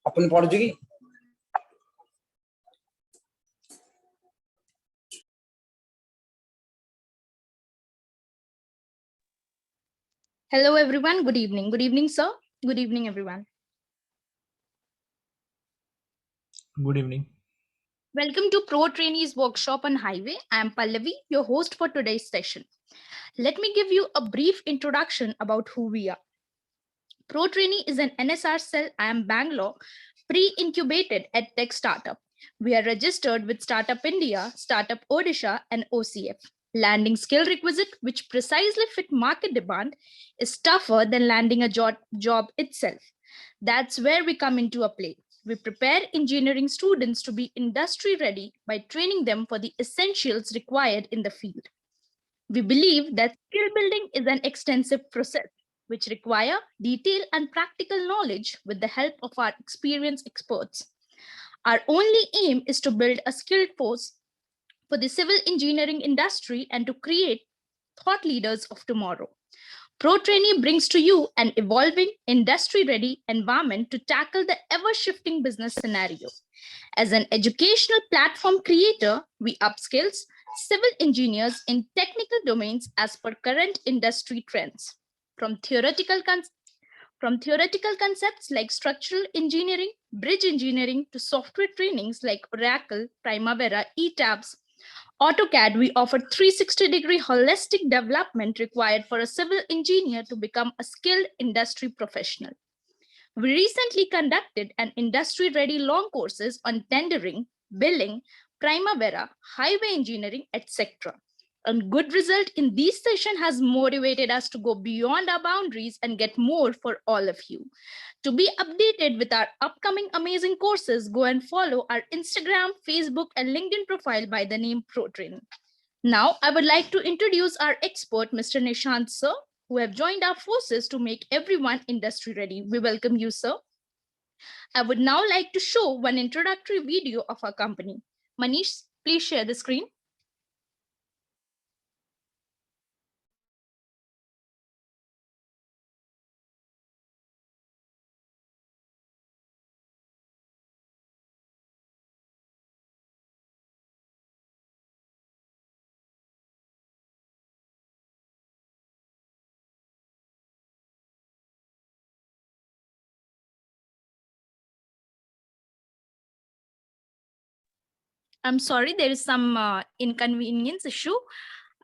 अपन पढ़ चुकी। Hello everyone, good evening. Good evening, sir. Good evening, everyone. Good evening. Welcome to Protrainy's workshop on highway. I am Pallavi, your host for today's session. Let me give you a brief introduction about who we are. Protrainy is an NSR cell, IIM Bangalore, pre-incubated EdTech startup. We are registered with Startup India, Startup Odisha, and OCF. Landing skill requisite, which precisely fit market demand, is tougher than landing a job itself. That's where we come into a play. We prepare engineering students to be industry ready by training them for the essentials required in the field. We believe that skill building is an extensive process which require detailed and practical knowledge with the help of our experienced experts. Our only aim is to build a skilled force for the civil engineering industry and to create thought leaders of tomorrow. Protrainy brings to you an evolving, industry-ready environment to tackle the ever-shifting business scenario. As an educational platform creator, we upskills civil engineers in technical domains as per current industry trends. From theoretical concepts like structural engineering, bridge engineering, to software trainings like Oracle, Primavera, ETABS, AutoCAD, we offer 360-degree holistic development required for a civil engineer to become a skilled industry professional. We recently conducted an industry-ready long courses on tendering, billing, Primavera, highway engineering, etc. A good result in this session has motivated us to go beyond our boundaries and get more for all of you. To be updated with our upcoming amazing courses, go and follow our Instagram, Facebook, and LinkedIn profile by the name Protrainy. Now, I would like to introduce our expert, Mr. Nishant sir, who have joined our forces to make everyone industry ready. We welcome you, sir. I would now like to show one introductory video of our company. Manish, please share the screen. I'm sorry, there is some inconvenience issue.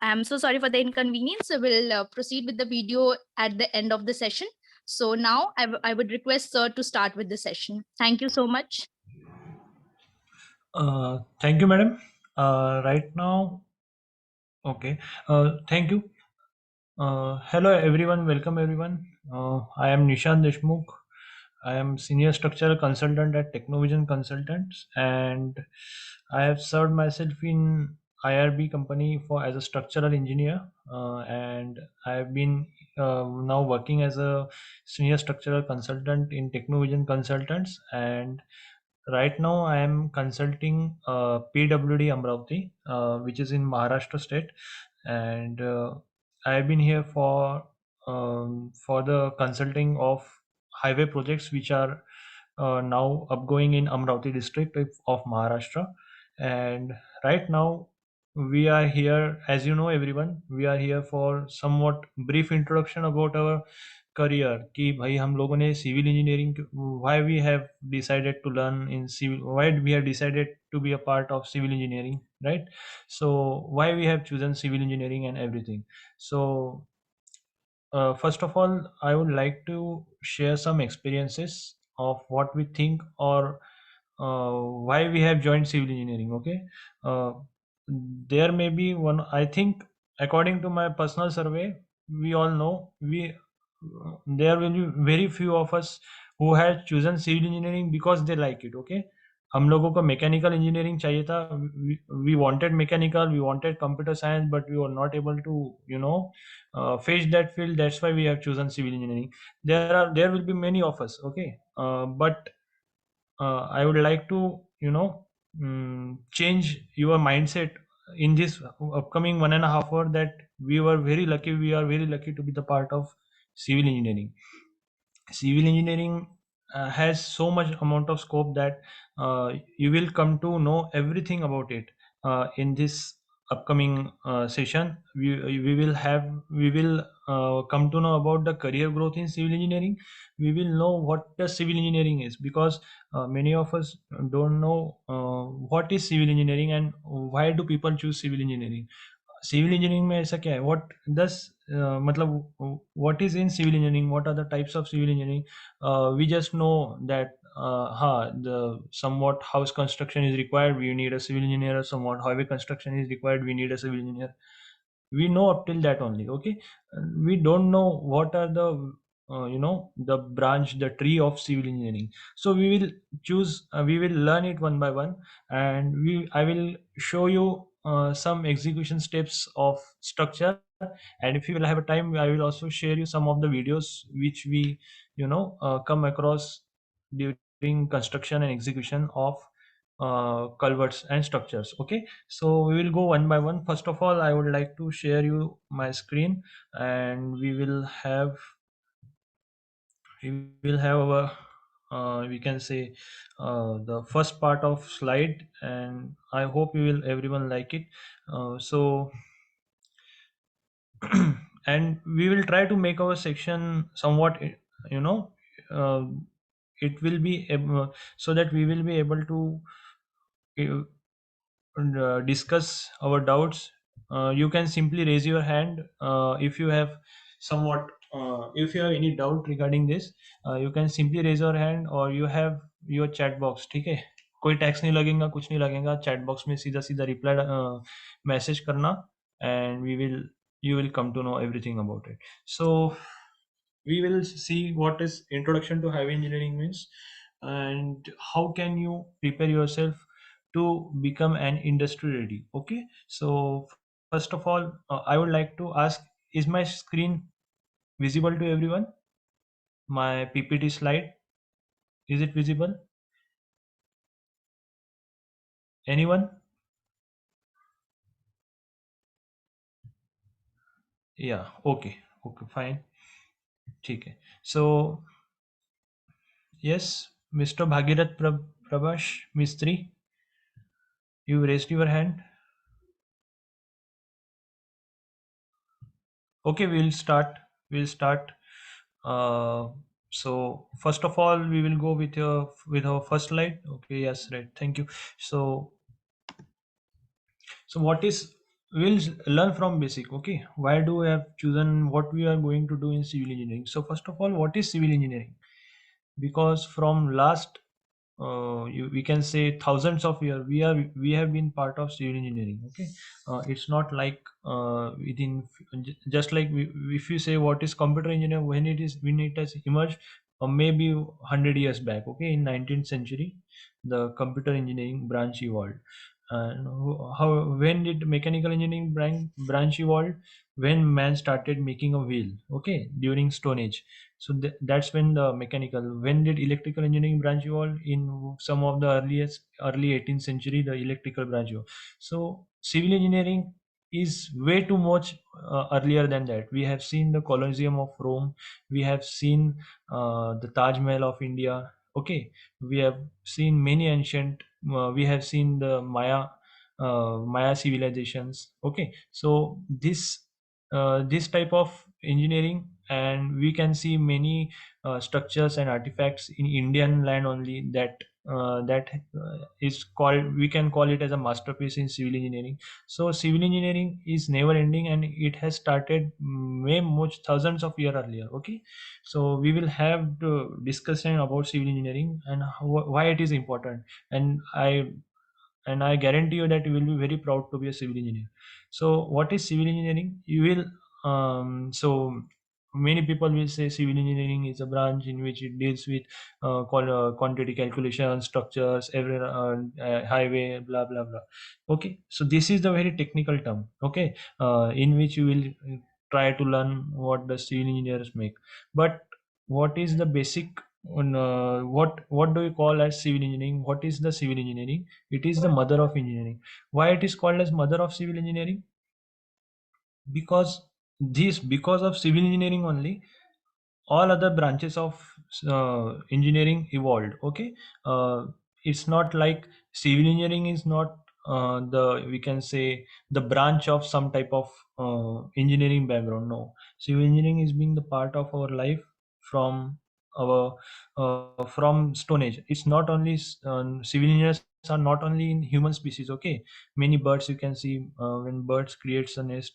I'm so sorry for the inconvenience. We'll proceed with the video at the end of the session. So now I would request sir to start with the session. Thank you so much. Thank you, madam. Right now, okay. Thank you. Hello, everyone. Welcome, everyone. I am Nishan Deshmukh. I am senior structural consultant at Technovision Consultants, and I have served myself in IRB company for as a structural engineer, and I have been now working as a senior structural consultant in Technovision Consultants, and right now I am consulting PWD Amravati, which is in Maharashtra state, and I have been here for the consulting of highway projects which are now upgoing in Amravati district of Maharashtra. And right now we are here, as you know, everyone, we are here for somewhat brief introduction about our career कि भाई हम लोगों ने civil engineering why we have decided to learn in civil, why we have decided to be a part of civil engineering, right? So why we have chosen civil engineering and everything. So first of all, I would like to share some experiences of what we think or why we have joined civil engineering. Okay, uh, there may be one. I think according to my personal survey, we all know there will be very few of us who had chosen civil engineering because they like it. Okay, हम लोगों को mechanical engineering चाहिए था. We wanted mechanical, we wanted computer science, but we were not able to face that field. That's why we have chosen civil engineering. There will be many of us. Okay, but I would like to change your mindset in this upcoming 1.5 hour, that we are very lucky to be the part of civil engineering. Civil engineering has so much amount of scope that you will come to know everything about it in this upcoming session. We will come to know about the career growth in civil engineering. We will know what the civil engineering is, because many of us don't know what is civil engineering and why do people choose civil engineering. Civil engineering में ऐसा क्या है, what does मतलब what is in civil engineering, what are the types of civil engineering. We just know that हाँ, the somewhat house construction is required, we need a civil engineer, or somewhat highway construction is required, we need a civil engineer. We know up till that only, okay. We don't know what are the the branch, the tree of civil engineering. So we will choose, we will learn it one by one, and I will show you some execution steps of structure. And if you will have a time, I will also share you some of the videos which we come across during construction and execution of culverts and structures. Okay, so we will go one by one. First of all, I would like to share you my screen, and we will have our we can say the first part of slide, and I hope you will everyone like it. So and we will try to make our section somewhat you know uh, it will be so that we will be able to uh, discuss our doubts. You can simply raise your hand if you have somewhat if you have any doubt regarding this. You can simply raise your hand, or you have your chat box. ठीक है, कोई tax नहीं लगेगा, कुछ नहीं लगेगा, chat box में सीधा सीधा रिप्लाई मैसेज करना, and we will you will come to know everything about it. So we will see what is introduction to highway engineering means, and how can you prepare yourself to become an industry ready. Okay, so first of all, I would like to ask, is my screen visible to everyone? My PPT slide, is it visible? Anyone? Yeah, okay, okay, fine. ठीक है. So yes, Mr. Bhagirath Prabhash Mistri, you raised your hand. Okay, we'll start. uh, so first of all, we will go with our first slide. Okay, yes, right, thank you. So what is, we'll learn from basic. Okay, why do we have chosen what we are going to do in civil engineering? So first of all, what is civil engineering? Because from last we can say thousands of years, we have been part of civil engineering. Okay, it's not like just like if you say what is computer engineering, when it has emerged, or maybe 100 years back. Okay, in 19th century, the computer engineering branch evolved. And how, when did mechanical engineering branch evolved? When man started making a wheel, okay, during stone age. So that's when the mechanical. When did electrical engineering branch evolve? In some of the early 18th century, the electrical branch evolved. So civil engineering is way too much earlier than that. We have seen the Colosseum of Rome, we have seen the Taj Mahal of India. Okay, we have seen many ancient, we have seen the Maya civilizations. Okay, so this type of engineering, and we can see many structures and artifacts in Indian land only, that is called, we can call it as a masterpiece in civil engineering. So civil engineering is never ending, and it has started way much thousands of years earlier. Okay, so we will have the discussion about civil engineering and why it is important, and I guarantee you that you will be very proud to be a civil engineer. So what is civil engineering? You will so many people will say civil engineering is a branch in which it deals with quantity calculation, structures, every highway, blah blah blah. Okay, so this is the very technical term. Okay, in which you will try to learn what the civil engineers make. But what is the basic on what do you call as civil engineering? What is the civil engineering? It is the mother of engineering. Why it is called as mother of civil engineering? Because of civil engineering only, all other branches of engineering evolved. Okay, uh, it's not like civil engineering is not the, we can say, the branch of some type of engineering background. No, civil engineering is being the part of our life from our from stone age. It's not only civil engineers are not only in human species. Okay, many birds you can see, when birds creates a nest,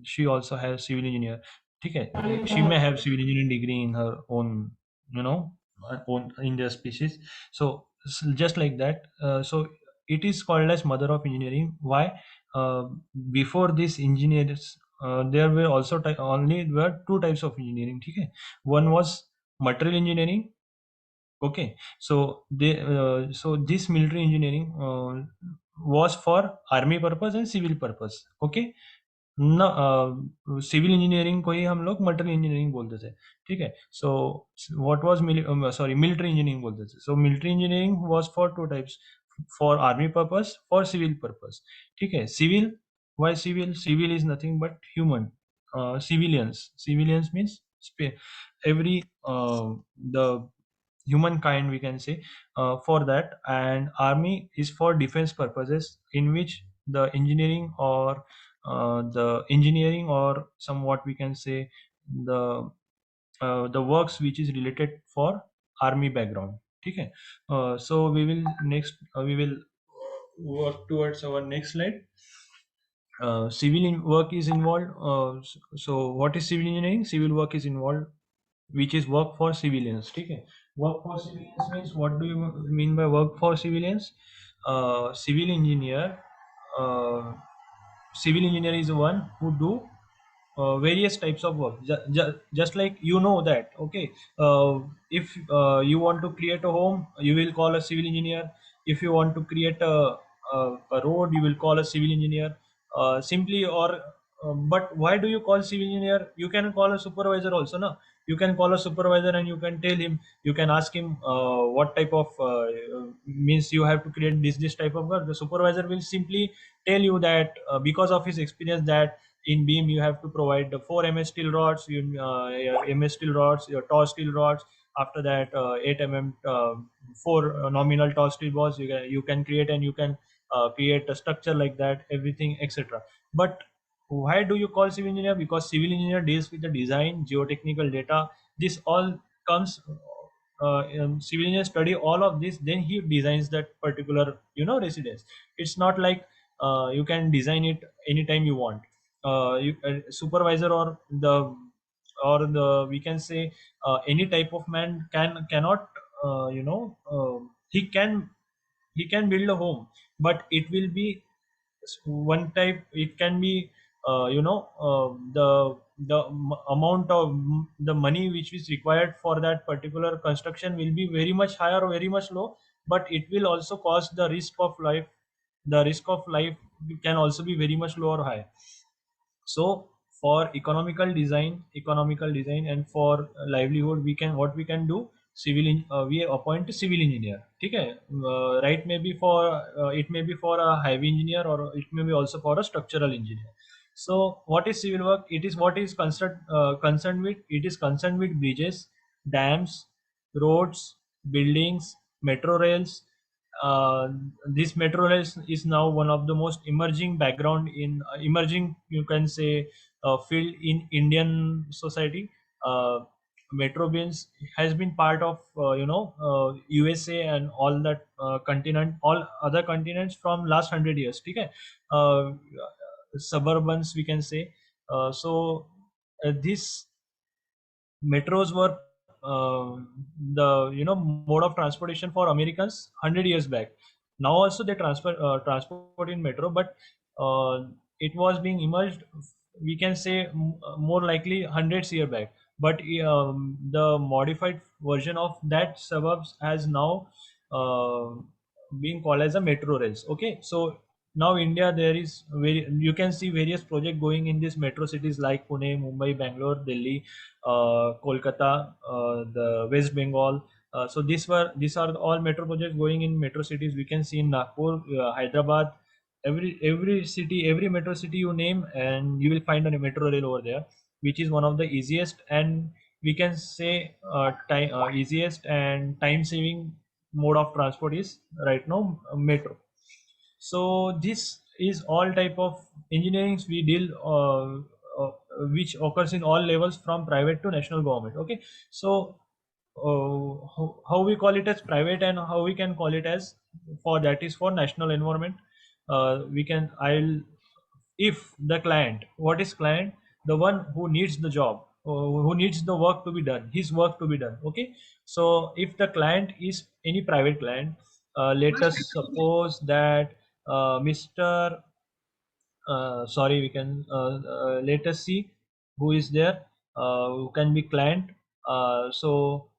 she also has civil engineer. ठीक है, she may have civil engineering degree in her own, you know, own in their species. So just like that, so it is called as mother of engineering. Why? uh, Before this engineers, there were also only were two types of engineering. ठीक है, one was material engineering. Okay, so they so this military engineering was for army purpose and civil purpose. Okay, ना civil engineering को ही हम लोग material engineering बोलते थे. ठीक है, so what was sorry military engineering बोलते थे. So military engineering was for two types, for army purpose, for civil purpose. ठीक है, civil, why civil? Civil is nothing but human, civilians means every the humankind, we can say, for that. And army is for defense purposes, in which the engineering or the engineering or somewhat we can say the the works which is related for army background. Okay, so we will next we will work towards our next slide. Work is involved. So what is civil engineering? Civil work is involved, which is work for civilians. Okay, work for civilians means, what do you mean by work for civilians? Civil engineer, uh, civil engineer is the one who do various types of work. Just like you know that, okay, if you want to create a home, you will call a civil engineer. If you want to create a road, you will call a civil engineer. Simply, or but why do you call civil engineer? You can call a supervisor also, no? You can call a supervisor and you can tell him, you can ask him what type of means you have to create this type of work. The supervisor will simply tell you that, because of his experience, that in beam you have to provide the 4 ms steel rods, ms steel rods, your tall steel rods. After that, 8 mm, 4 nominal tall steel balls you can create, and you can create a structure like that, everything, etc. But why do you call civil engineer? Because civil engineer deals with the design, geotechnical data. This all comes, civil engineer study all of this, then he designs that particular, residence. It's not like you can design it anytime you want. Supervisor or the we can say any type of man cannot, he can build a home, but it will be one type. It can be, the amount of the money which is required for that particular construction will be very much higher or very much low, but it will also cause the risk of life. The risk of life can also be very much low or high. So for economical design and for livelihood, we can, what we can do, we appoint a civil engineer. Okay, right, maybe for it may be for a highway engineer, or it may be also for a structural engineer. So what is civil work? It is what is concerned with, it is concerned with bridges, dams, roads, buildings, metro rails. uh, this metro rail is now one of the most emerging background in emerging, you can say, field in Indian society. uh, Metro beans has been part of, USA and all that continent, all other continents from last 100 years. Okay, uh, suburbans, we can say. So this metros were the, mode of transportation for Americans 100 years back. Now also they transport in metro, but uh, it was being emerged, we can say, more likely hundreds year back. But the modified version of that suburbs has now uh, being called as a metro rails. Okay, so now India, there is you can see various projects going in these metro cities like Pune, Mumbai, Bangalore, Delhi, Kolkata, the West Bengal. So these are all metro projects going in metro cities. We can see in Nagpur, Hyderabad, every city, every metro city you name, and you will find a metro rail over there. which is one of the easiest and we can say easiest and time saving mode of transport is right now metro. So this is all type of engineerings we deal which occurs in all levels from private to national government. Okay, so how we call it as private and how we can call it as for that is for national environment. We can I'll if the client, what is client? The one who needs the job, who needs the work to be done, his work to be done. Okay, so if the client is any private client, let us suppose that Mr. Sorry, we can let us see who is there, who can be client. So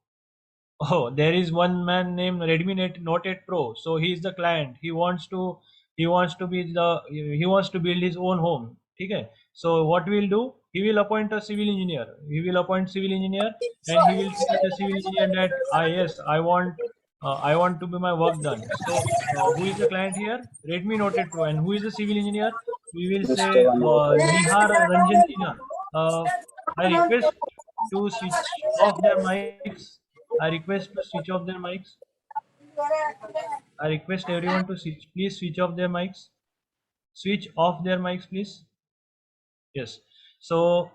oh, there is one man named Redmi Note 8 Pro. So he is the client. He wants to build his own home. Okay. So what we will do? He will appoint a civil engineer. He will appoint civil engineer, and he will tell the civil engineer that yes, I want to be my work done. So who is the client here? Redmi Note 8 Pro, and who is the civil engineer? We will say Nihar Ranjan Jina. I request to switch off their mics. I request to switch off their mics. I request everyone to please switch off their mics. Switch off their mics, please. Yes. So,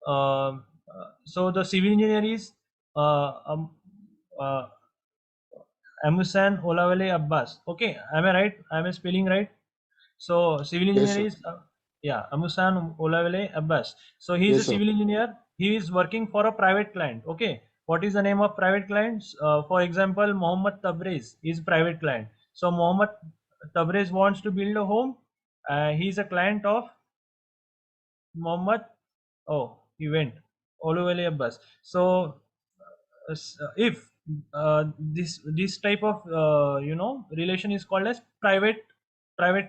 so the civil engineer is uh, um, uh, Amusan Olawale Abbas. Okay, am I right? Am I spelling right? So civil Yes, engineer sir. is yeah, Amusan Olawale Abbas. So he is a Yes, sir. civil engineer. He is working for a private client. Okay, what is the name of private clients? For example, Mohammed Tabriz is private client. So Mohammed Tabriz wants to build a home. He is a client of Mohammed. Oh, he went. Oluwale Abbas. So if this type of relation is called as private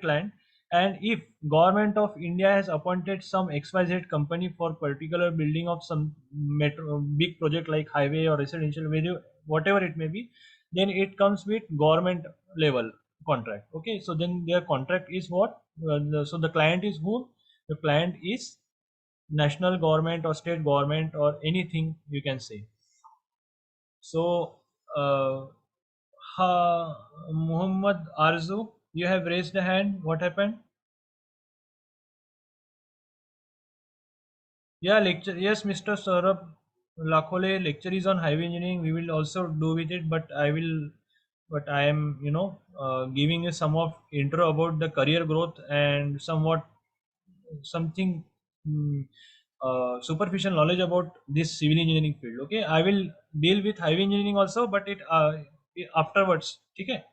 client, and if government of India has appointed some XYZ company for particular building of some metro big project like highway or residential whatever it may be, then it comes with government level contract. Okay, so then their contract is what? So the client is who? The client is national government or state government or anything you can say. So, Muhammad Arzu, you have raised a hand. What happened? Yeah, lecture. Yes, Mr. Saurabh Lakhole, lecture is on highway engineering. We will also do with it, but I am, giving you some of intro about the career growth and somewhat something mm, superficial knowledge about this civil engineering field. Okay, I will deal with highway engineering also, but afterwards. Okay.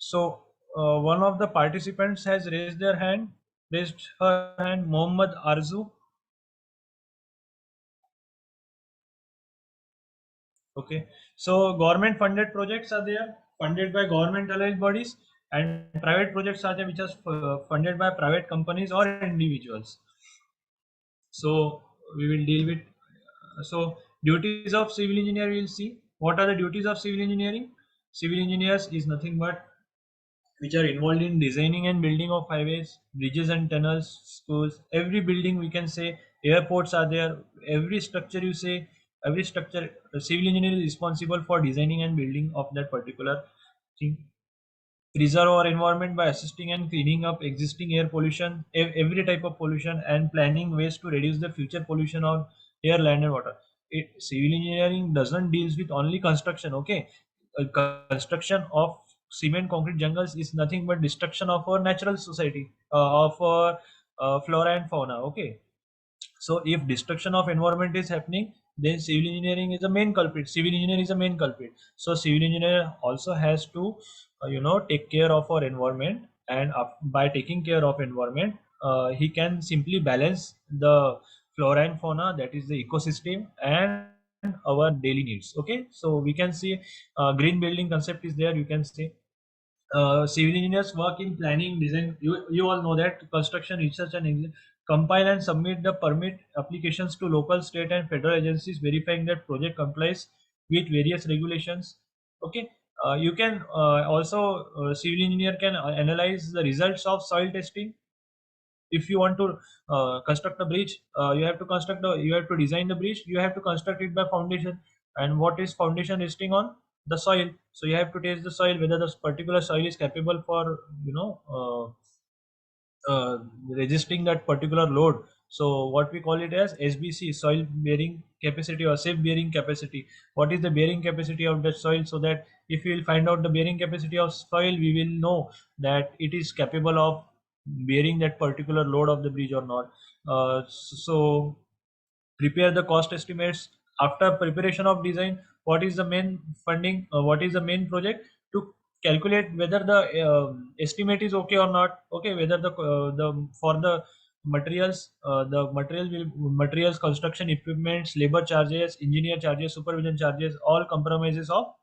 So one of the participants has raised her hand, Mohammad Arzu. Okay. So government funded projects are there, funded by government aligned bodies, and private projects are there, which are funded by private companies or individuals. So we will deal with duties of civil engineer. We will see what are the duties of civil engineering. Civil engineers is nothing but which are involved in designing and building of highways, bridges and tunnels, schools, every building we can say, airports are there, every structure you say, every structure, civil engineer is responsible for designing and building of that particular thing. Preserve our environment by assisting and cleaning up existing air pollution, every type of pollution, and planning ways to reduce the future pollution of air, land, and water. Civil engineering doesn't deals with only construction. Okay, construction of cement, concrete jungles is nothing but destruction of our natural society, of our flora and fauna. Okay, so if destruction of environment is happening, then civil engineering is a main culprit. Civil engineer is a main culprit. So civil engineer also has to, take care of our environment, and by taking care of environment, he can simply balance the flora and fauna, that is the ecosystem, and our daily needs. Okay, so we can see green building concept is there. You can say civil engineers work in planning, design. You all know that construction, research, and compile and submit the permit applications to local, state, and federal agencies, verifying that project complies with various regulations. Okay, you can also civil engineer can analyze the results of soil testing, If you want to construct a bridge, you have to design the bridge, you have to construct it by foundation. And what is foundation resting on? The soil. So you have to test the soil, whether this particular soil is capable for resisting that particular load. So what we call it as SBC, soil bearing capacity or safe bearing capacity. What is the bearing capacity of that soil? So that if we will find out the bearing capacity of soil, we will know that it is capable of bearing that particular load of the bridge or not. So prepare the cost estimates. After preparation of design, what is the main funding, what is the main project, to calculate whether the estimate is okay or not, okay, whether the for the materials, materials, construction equipments, labor charges, engineer charges, supervision charges, all compromises of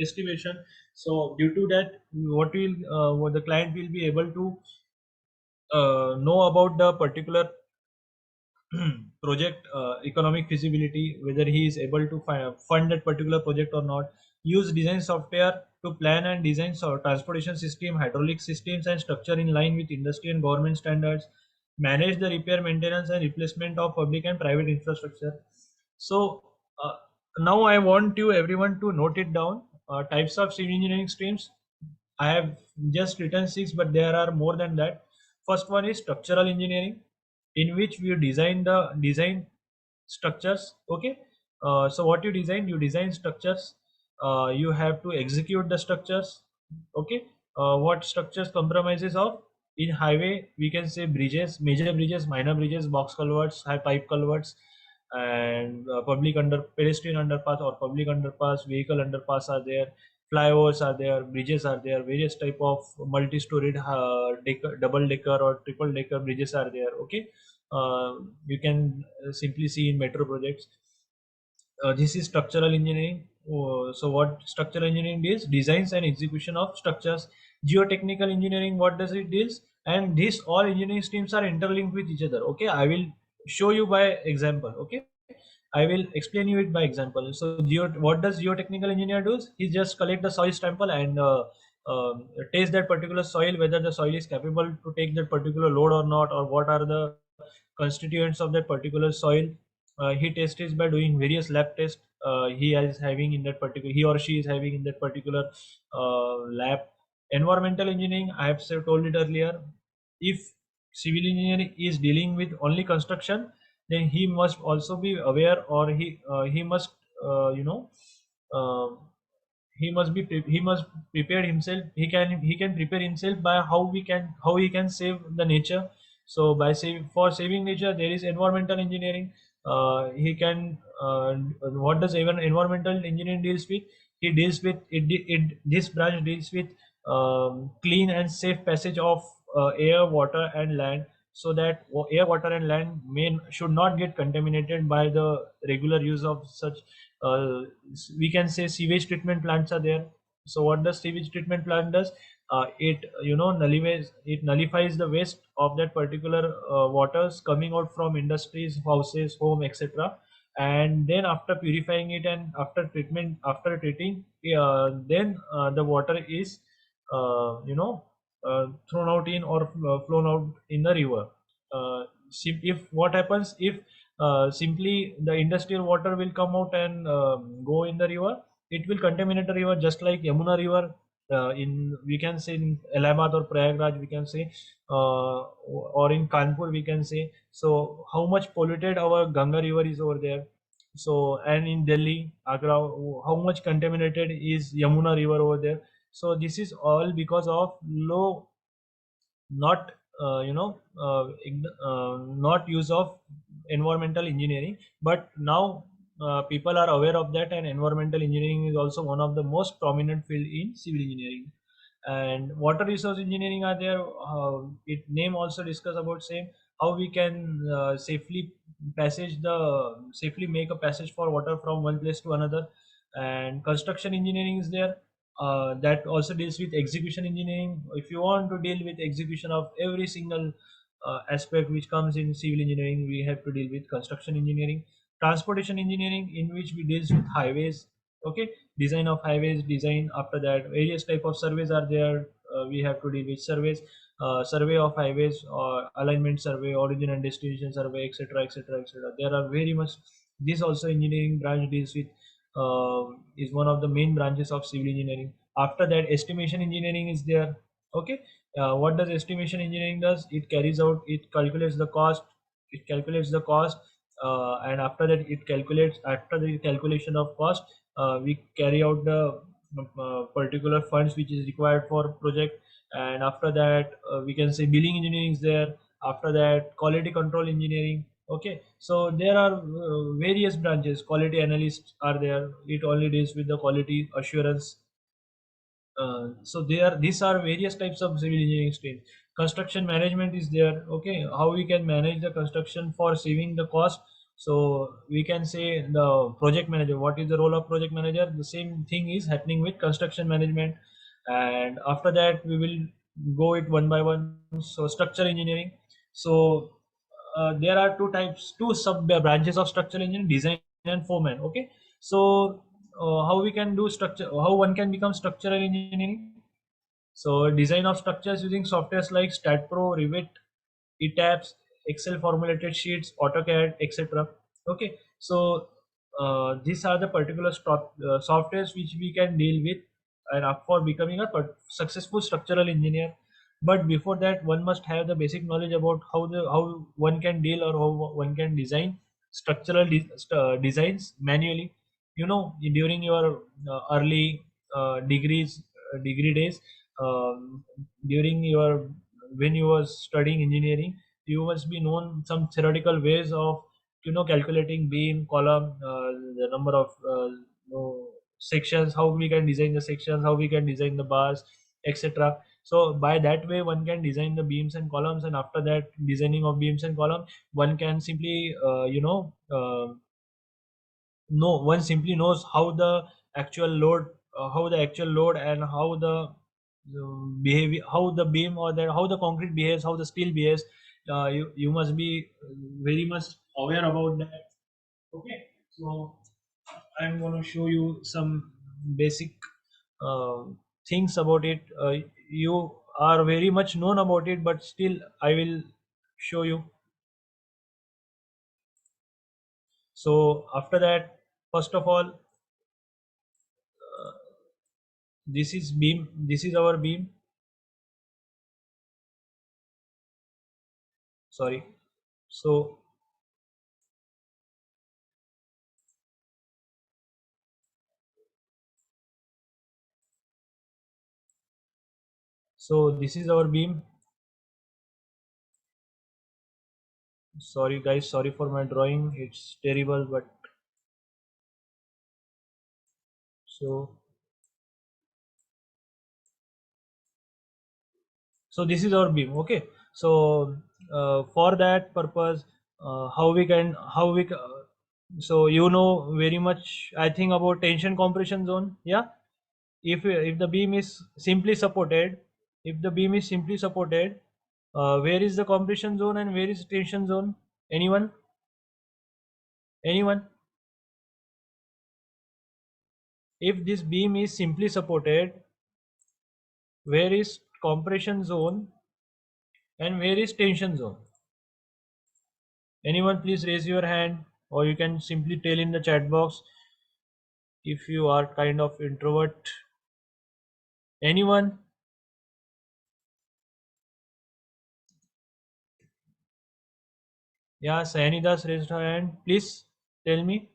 estimation. So due to that, what the client will be able to know about the particular project economic feasibility, whether he is able to fund that particular project or not. Use design software to plan and design transportation system, hydraulic systems and structure in line with industry and government standards. Manage the repair, maintenance and replacement of public and private infrastructure. So uh, now I want you everyone to note it down. Types of civil engineering streams, I have just written six, but there are more than that. First one is structural engineering, in which we design structures. Okay, so what you design structures. You have to execute the structures. Okay, what structures compromises of? In highway, we can say bridges, major bridges, minor bridges, box culverts, high pipe culverts, and public under pedestrian underpass or public underpass, vehicle underpass are there, flyovers are there, bridges are there, various type of multi-storied double decker or triple decker bridges are there. Okay, you can simply see in metro projects. This is structural engineering. So what structural engineering is? Designs and execution of structures. Geotechnical engineering, what does it deals? And these all engineering streams are interlinked with each other. Okay, I will show you by example. Okay, I will explain you it by example. So what does geotechnical engineer do? He just collect the soil sample and taste that particular soil, whether the soil is capable to take that particular load or not, or what are the constituents of that particular soil. He tests it by doing various lab tests. He or she is having in that particular lab. Environmental engineering, I have told it earlier. If civil engineering is dealing with only construction, then he must also be aware, or he must you know uh, he must prepare himself. He can prepare himself by how he can save the nature. So for saving nature, there is environmental engineering. He can What does even environmental engineering deals with? He deals with this branch deals with clean and safe passage of air, water and land, so that air, water and land should not get contaminated by the regular use of such uh, we can say sewage treatment plants are there. So what does sewage treatment plant does? It nullifies the waste of that particular waters coming out from industries, houses, home, etc. And then after purifying it and after treating, then the water is thrown out in or flown out in the river. If what happens if simply the industrial water will come out and go in the river, it will contaminate the river, just like Yamuna river. In We can say in Allahabad or Prayagraj, we can say, or in Kanpur, we can say. So how much polluted our Ganga river is over there. So, and in Delhi, Agra, how much contaminated is Yamuna river over there. So this is all because of low, not not use of environmental engineering. But now people are aware of that, and environmental engineering is also one of the most prominent field in civil engineering. And water resource engineering are there. It name also discuss about same, how we can safely make a passage for water from one place to another. And construction engineering is there. That also deals with execution engineering. If you want to deal with execution of every single aspect which comes in civil engineering, we have to deal with construction engineering. Transportation engineering, in which we deals with highways. Okay, design of highways, design. After that, various type of surveys are there. we have to deal with surveys, survey of highways, or alignment survey, origin and destination survey, etc., etc., etc. There are very much. This also engineering branch deals with, is one of the main branches of civil engineering. After that, estimation engineering is there. Okay, what does estimation engineering does? It carries out, it calculates the cost, it calculates the cost, and after that it calculates, after the calculation of cost, we carry out the particular funds which is required for project. And after that, we can say billing engineering is there. After that, quality control engineering. Okay, so there are various branches. Quality analysts are there, it only deals with the quality assurance. So there, these are various types of civil engineering streams. Construction management is there. Okay, how we can manage the construction for saving the cost. So we can say the project manager. What is the role of project manager? The same thing is happening with construction management. And after that, we will go it one by one. So structure engineering. So there are two types, two sub branches of structural engineering: design and foreman. Okay, so how we can do structure, how one can become structural engineering. So design of structures using softwares like StatPro, Revit, ETABS, Excel formulated sheets, AutoCAD, etc. Okay, so these are the particular softwares which we can deal with and up for becoming a successful structural engineer. But before that, one must have the basic knowledge about how one can deal or how one can design structural designs manually. You know, during your early degree days, during your, when you was studying engineering, you must be known some theoretical ways of, you know, calculating beam, column, the number of sections, how we can design the sections, how we can design the bars, etc. So by that way, one can design the beams and columns, and after that designing of beams and column, one can simply no one simply knows how the actual load, how the actual load, and how the behavior, how the beam or the how the concrete behaves, how the steel behaves. You must be very much aware about that. Okay, so I'm going to show you some basic uh, things about it. You are very much known about it, but still I will show you. So after that, first of all, this is beam, this is our beam. Sorry. So this is our beam. Sorry guys, sorry for my drawing, it's terrible, but so this is our beam. Okay, so for that purpose, how we can, so you know very much I think about tension compression zone. Yeah, if the beam is simply supported, if the beam is simply supported, where is the compression zone and where is tension zone? Anyone? Anyone? If this beam is simply supported, where is compression zone and where is tension zone? Anyone, please raise your hand, or you can simply tell in the chat box if you are kind of introvert. Anyone? Yeah, Sayanidas raised her hand. Please tell me.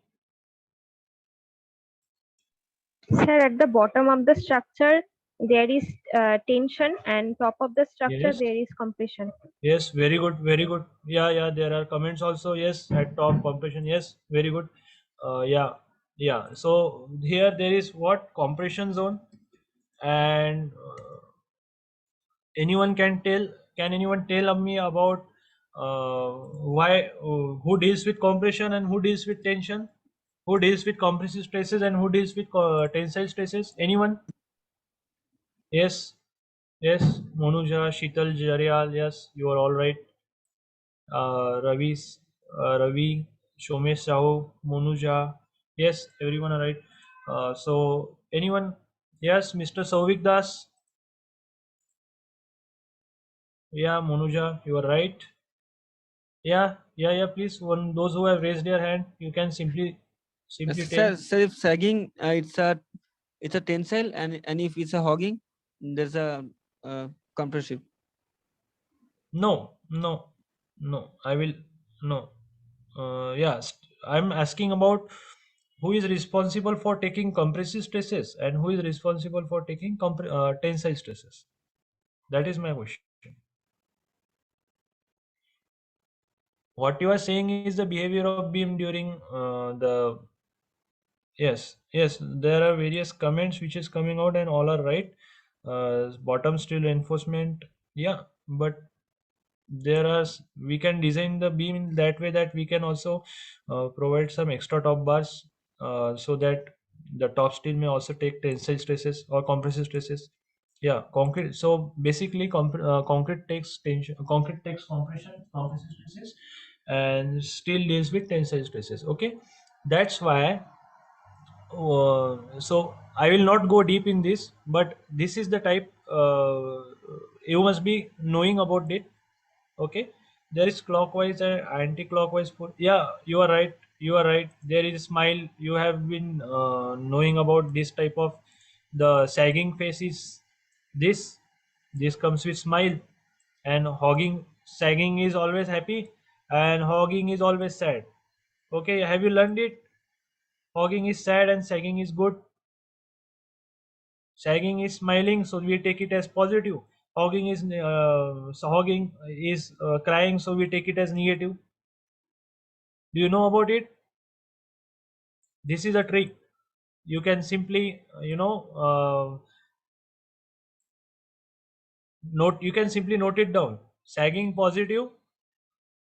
Sir, at the bottom of the structure, there is tension, and top of the structure, Yes. there is compression. Yes, very good, very good. Yeah, yeah, there are comments also. Yes, at top compression. Yes, very good. Yeah, yeah. So here there is what compression zone, and anyone can tell. Can anyone tell me about why, who deals with compression and who deals with tension? Who deals with compressive stresses and who deals with tensile stresses? Anyone? Yes, yes. Monuja, Shital, Jarial. Yes, you are all right. Ravi, Ravi, Shomesh Sahu, Monuja. Yes, everyone are right. So anyone? Yes, Mr. Souvik Das. Yeah, Monuja, you are right. Yeah. Please, one those who have raised their hand, you can simply tell. Sir, if sagging, it's a tensile, and if it's a hogging, there's a compressive. No, no, no. I will no. Yeah, I'm asking about who is responsible for taking compressive stresses and who is responsible for taking tensile stresses. That is my question. What you are saying is the behavior of beam during the yes. There are various comments which is coming out and all are right. Bottom steel reinforcement. Yeah, but we can design the beam in that way that we can also provide some extra top bars so that the top steel may also take tensile stresses or compressive stresses. Yeah, concrete. So basically concrete takes tension, concrete takes compression compressive stresses, and steel deals with tensile stresses. Okay, that's why so I will not go deep in this, but this is the type you must be knowing about it. Okay, there is clockwise and anti-clockwise pull. Yeah, you are right, there is smile. You have been knowing about this type of the sagging face is this this comes with smile, and hogging sagging is always happy and hogging is always sad. Okay, have you learned it? Hogging is sad and sagging is good. Sagging is smiling, so we take it as positive. Hogging is crying, so we take it as negative. Do you know about it? This is a trick. You can simply note. You can simply note it down. Sagging positive,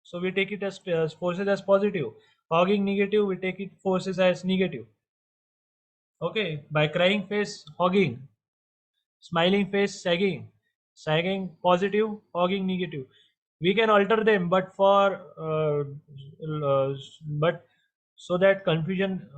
so we take it as forces as positive. Hogging negative, we take it forces as negative. Okay, by crying face, hogging. Smiling face, sagging positive, hogging negative. We can alter them, but but so that confusion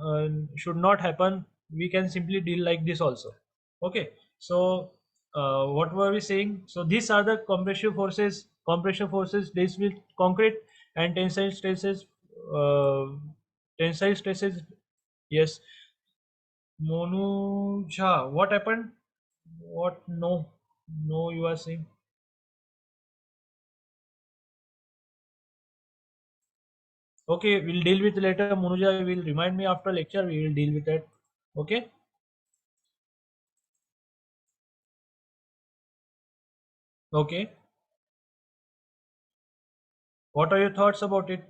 should not happen, we can simply deal like this also. Okay, so what were we saying? So these are the compressive forces. Compressive forces deals with concrete, and tensile stresses. Uh, Tensile stresses. Yes, Monuja, what happened? What? No, no, you are saying. Okay, we'll deal with later. Monuja will remind me after lecture. We will deal with that. Okay, okay. What are your thoughts about it?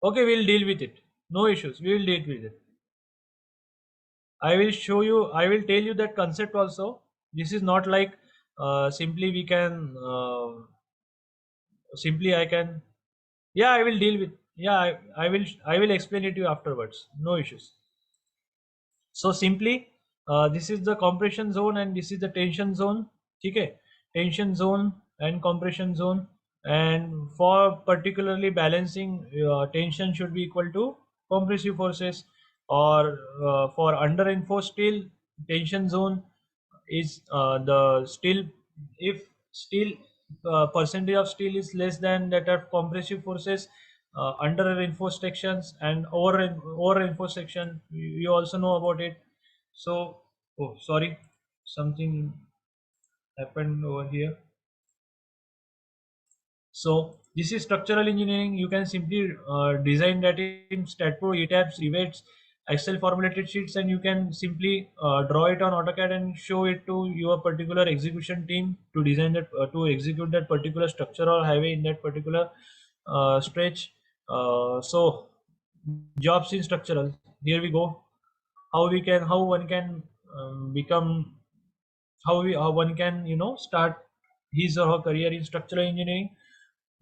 Okay, we'll deal with it. No issues. We will deal with it. I will show you. I will tell you that concept also. This is not like simply we can simply I can. Yeah, I will deal with. Yeah, I will explain it to you afterwards. No issues. So simply, this is the compression zone and this is the tension zone. Okay, tension zone and compression zone. And for particularly balancing, tension should be equal to compressive forces, or for under reinforced steel, tension zone is the steel. If steel percentage of steel is less than that of compressive forces, under reinforced sections, and over reinforced section, you also know about it. So, oh sorry, something happened over here. So this is structural engineering. You can simply design that in StatPro, ETABS, Rivets, Excel formulated sheets, and you can simply draw it on AutoCAD and show it to your particular execution team to design that to execute that particular structure or highway in that particular stretch. So jobs in structural. Here we go. How one can become how one can start his or her career in structural engineering.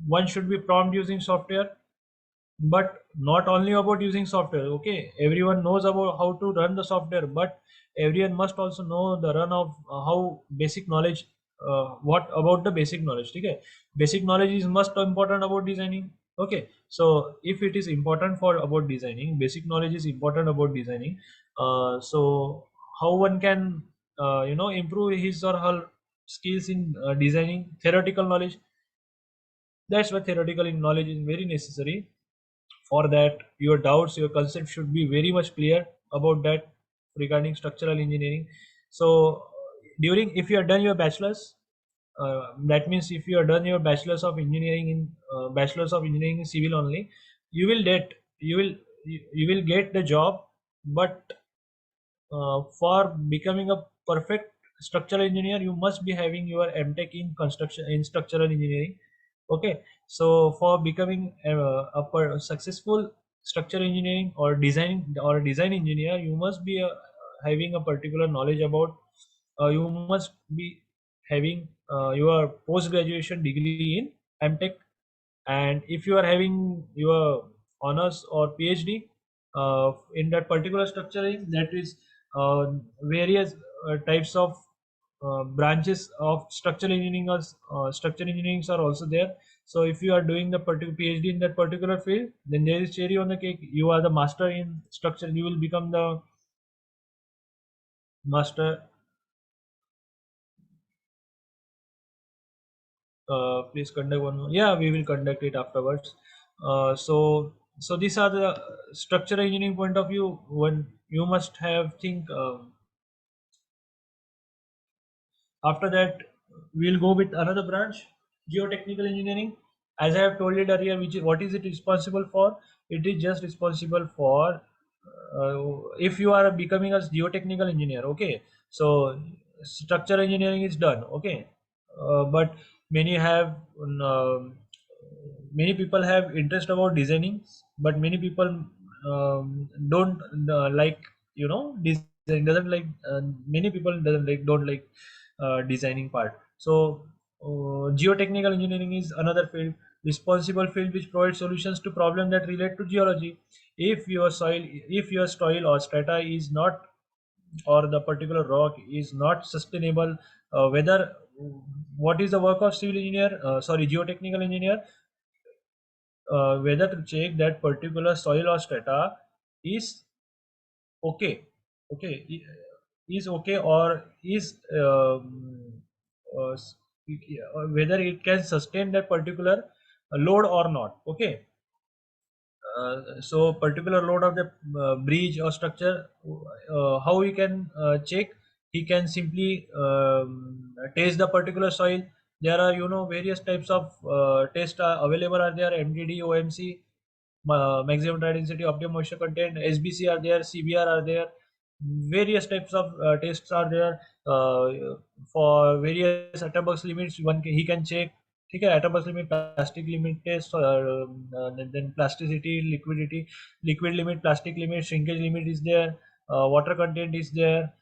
One should be prompt using software, but not only about using software. Okay, everyone knows about how to run the software, but everyone must also know the run of how basic knowledge, what about the basic knowledge. Okay, basic knowledge is must important about designing. Okay, so if it is important for about designing, basic knowledge is important about designing. So how one can improve his or her skills in designing, theoretical knowledge. That's why theoretical knowledge is very necessary. For that, your doubts, your concept should be very much clear about that regarding structural engineering. So during, if you are done your bachelor's, that means if you are done your bachelor's of engineering in bachelor's of engineering in civil only, you will get, you will get the job. But for becoming a perfect structural engineer, you must be having your MTech in construction in structural engineering. Okay, so for becoming successful structural engineering or design engineer, you must be having a particular knowledge about. You must be having your post graduation degree in MTech, and if you are having your honors or PhD in that particular structuring, that is various types of branches of structural engineering or structural engineering are also there. So if you are doing the particular PhD in that particular field, then there is cherry on the cake. You are the master in structure. You will become the master. Please conduct one more. Yeah, we will conduct it afterwards. So these are the structural engineering point of view. When you must have think. After that, we'll go with another branch, geotechnical engineering. As I have told it earlier, what is it responsible for? It is just responsible for if you are becoming a geotechnical engineer. Okay, so structural engineering is done. Okay, but many have many people have interest about designing, but many people don't like, design doesn't like, many people don't like designing part. So geotechnical engineering is another field, responsible field which provides solutions to problems that relate to geology. If your soil or strata is not, or the particular rock is not sustainable, whether what is the work of civil engineer, sorry, geotechnical engineer, whether to check that particular soil or strata is okay, okay, is okay, or is whether it can sustain that particular load or not. Okay, so particular load of the bridge or structure, how we can check? He can simply test the particular soil. There are, various types of tests are available are there: MDD, OMC, maximum dry density, optimum moisture content, SBC are there, CBR are there. Various types of tests are there for various Atterbugs limits. He can check. ठीक है, Atterbugs limit, plastic limit test, then plasticity, liquid limit, plastic limit, shrinkage limit is there, water content is there.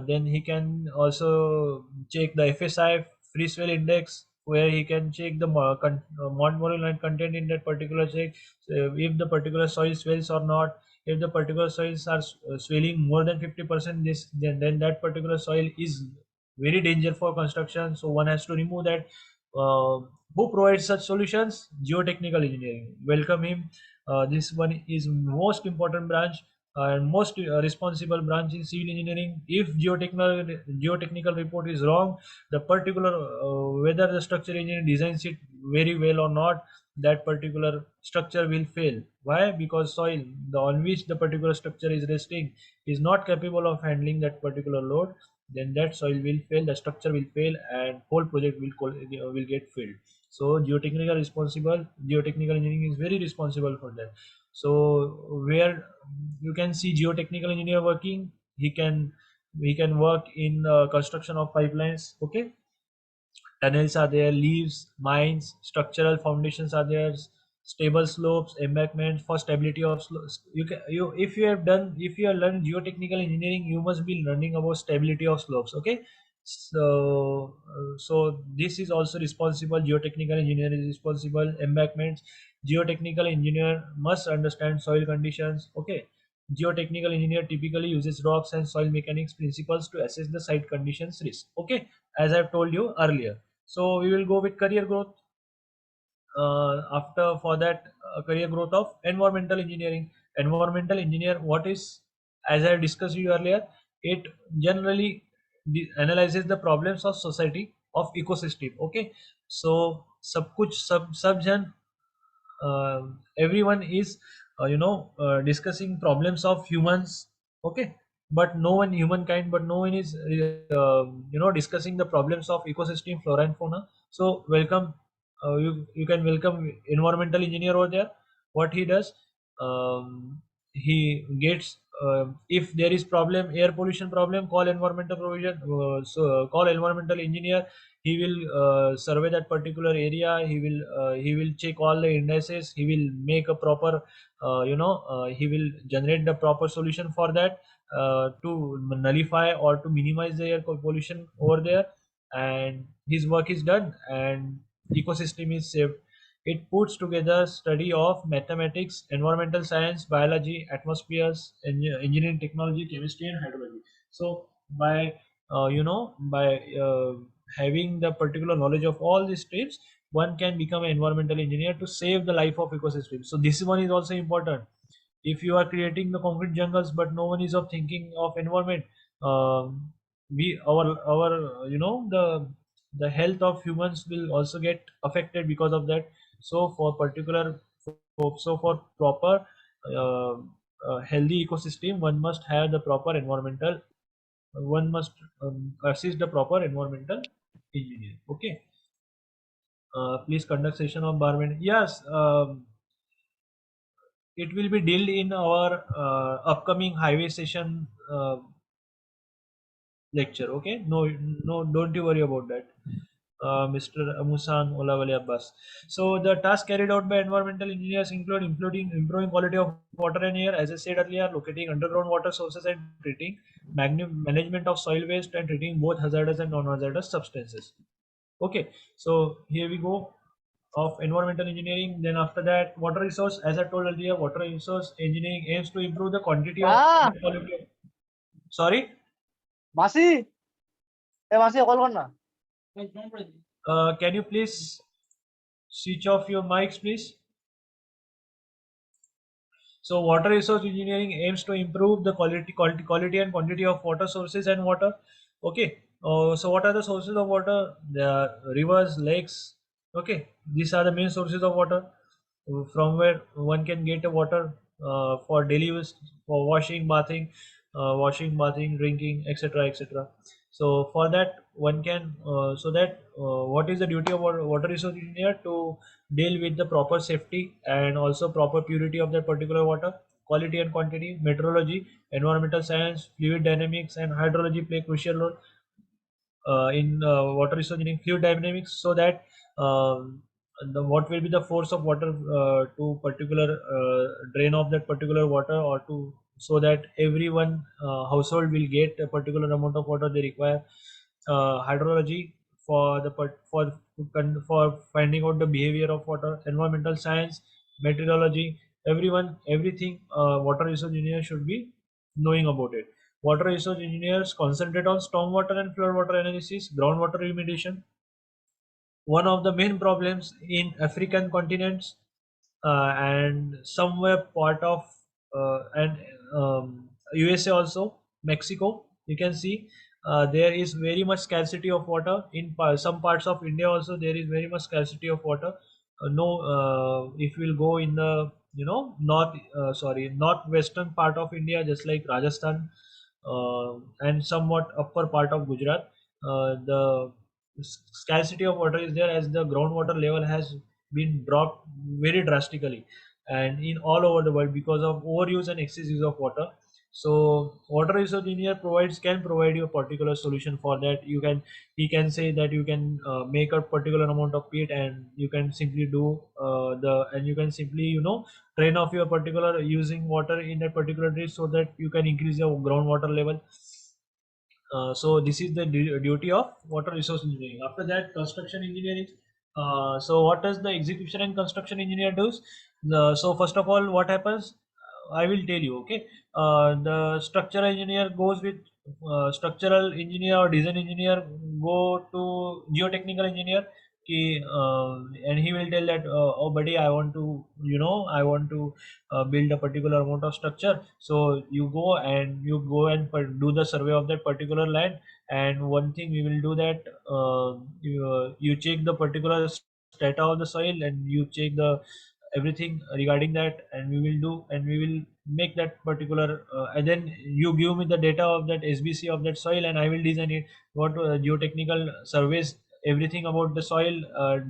Then he can also check the FSI, free swell index, where he can check the molecular content in that particular check. So if the particular soil swells or not. If the particular soils are swelling more than 50%, then that particular soil is very danger for construction. So one has to remove that. Who provides such solutions? Geotechnical engineering. Welcome him. This one is most important branch and most responsible branch in civil engineering. If geotechnical report is wrong, the particular whether the structural engineer designs it very well or not, that particular structure will fail. Why? Because soil, the on which the particular structure is resting, is not capable of handling that particular load. Then that soil will fail, the structure will fail, and whole project will get failed. So geotechnical engineering is very responsible for that. So where you can see geotechnical engineer working, he can work in construction of pipelines. Okay, tunnels are there, leaves, mines, structural foundations are there, stable slopes, embankments for stability of slopes. If you have learned geotechnical engineering, you must be learning about stability of slopes. Okay, so this is also responsible. Geotechnical engineer is responsible. Embankments, geotechnical engineer must understand soil conditions. Okay, geotechnical engineer typically uses rocks and soil mechanics principles to assess the site conditions risk. Okay, as I've told you earlier. So we will go with career growth. After for that, career growth of environmental engineering. Environmental engineer, what is, as I discussed you earlier, it generally analyzes the problems of society of ecosystem. Okay, so सब कुछ सब जन everyone is discussing problems of humans. Okay, but no one humankind, but no one is discussing the problems of ecosystem, flora and fauna. So welcome, you can welcome environmental engineer over there. What he does, he gets, if there is problem, air pollution problem, call environmental provision, call environmental engineer. He will survey that particular area. He will check all the indices. He will make a proper he will generate the proper solution for that, to nullify or to minimize the air pollution over there. And his work is done and ecosystem is saved. It puts together study of mathematics, environmental science, biology, atmospheres, engineering, technology, chemistry, and hydrology. So by by having the particular knowledge of all these streams, one can become an environmental engineer to save the life of ecosystem. So this one is also important. If you are creating the concrete jungles but no one is of thinking of environment, we our the health of humans will also get affected because of that. So for particular, so for proper uh, healthy ecosystem, one must have the proper environmental, one must assist the proper environmental engineer. Okay, please conduct session of barment. Yes, it will be dealt in our upcoming highway session lecture. Okay, no, don't you worry about that, Mr. Musan Olawale Abbas. So the task carried out by environmental engineers include including improving quality of water and air, as I said earlier, locating underground water sources and treating management of soil waste and treating both hazardous and non-hazardous substances. Okay, so here we go of environmental engineering. Then after that, water resource. As I told earlier, water resource engineering aims to improve the quantity of Ah, quality of. Sorry, মাসি এ মাসি call কর না can you please switch off your mics, please? So water resource engineering aims to improve the quality and quantity of water sources and water. Okay. So what are the sources of water? There are rivers, lakes. Okay. These are the main sources of water, from where one can get the water for daily use, for washing, drinking, etc., etc. So for that one can, what is the duty of water resource engineer? To deal with the proper safety and also proper purity of that particular water, quality and quantity, meteorology, environmental science, fluid dynamics, and hydrology play crucial role in water resource engineering, fluid dynamics, so that what will be the force of water to particular drain of that particular water, or to, so that everyone household will get a particular amount of water they require. Hydrology for the for finding out the behavior of water, environmental science, meteorology, everything water resource engineer should be knowing about it. Water resource engineers concentrate on stormwater and floodwater analysis, groundwater remediation. One of the main problems in African continents, and somewhere part of and USA also, Mexico. You can see there is very much scarcity of water in some parts of India. Also, there is very much scarcity of water. No, if we'll go in the northwestern part of India, just like Rajasthan, and somewhat upper part of Gujarat, the scarcity of water is there, as the groundwater level has been dropped very drastically, and in all over the world, because of overuse and excess use of water. So water resource engineer can provide you a particular solution for that. He can say that you can make a particular amount of pit, and you can simply do and you can simply drain off your particular using water in that particular dish, so that you can increase your groundwater level. So this is the duty of water resource engineering. After that, construction engineering. So what does the execution and construction engineer does? So first of all, what happens? I will tell you. Okay, the structural engineer goes with structural engineer or design engineer go to geotechnical engineer. and he will tell that, oh buddy, I want to, build a particular amount of structure. So you go and do the survey of that particular land. And one thing we will do that, you check the particular strata of the soil, and you check the everything regarding that, and we will make that particular, and then you give me the data of that SBC of that soil, and I will design it. What geotechnical surveys everything about the soil,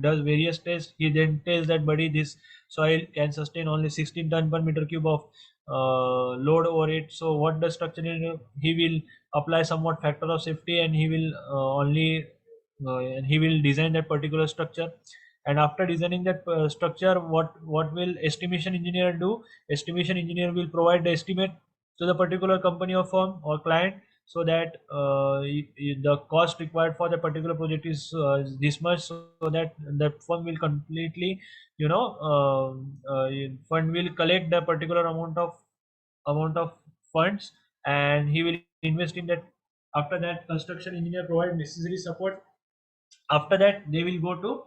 does various tests. He then tells that, buddy, this soil can sustain only 16 ton per meter cube of load over it. So what the structure engineer, he will apply somewhat factor of safety, and he will only and he will design that particular structure. And after designing that structure, what will estimation engineer do? Estimation engineer will provide the estimate to the particular company or firm or client, so that the cost required for the particular project is this much, so that the firm will completely, fund will collect the particular amount of funds, and he will invest in that. After that, construction engineer provide necessary support. After that, they will go to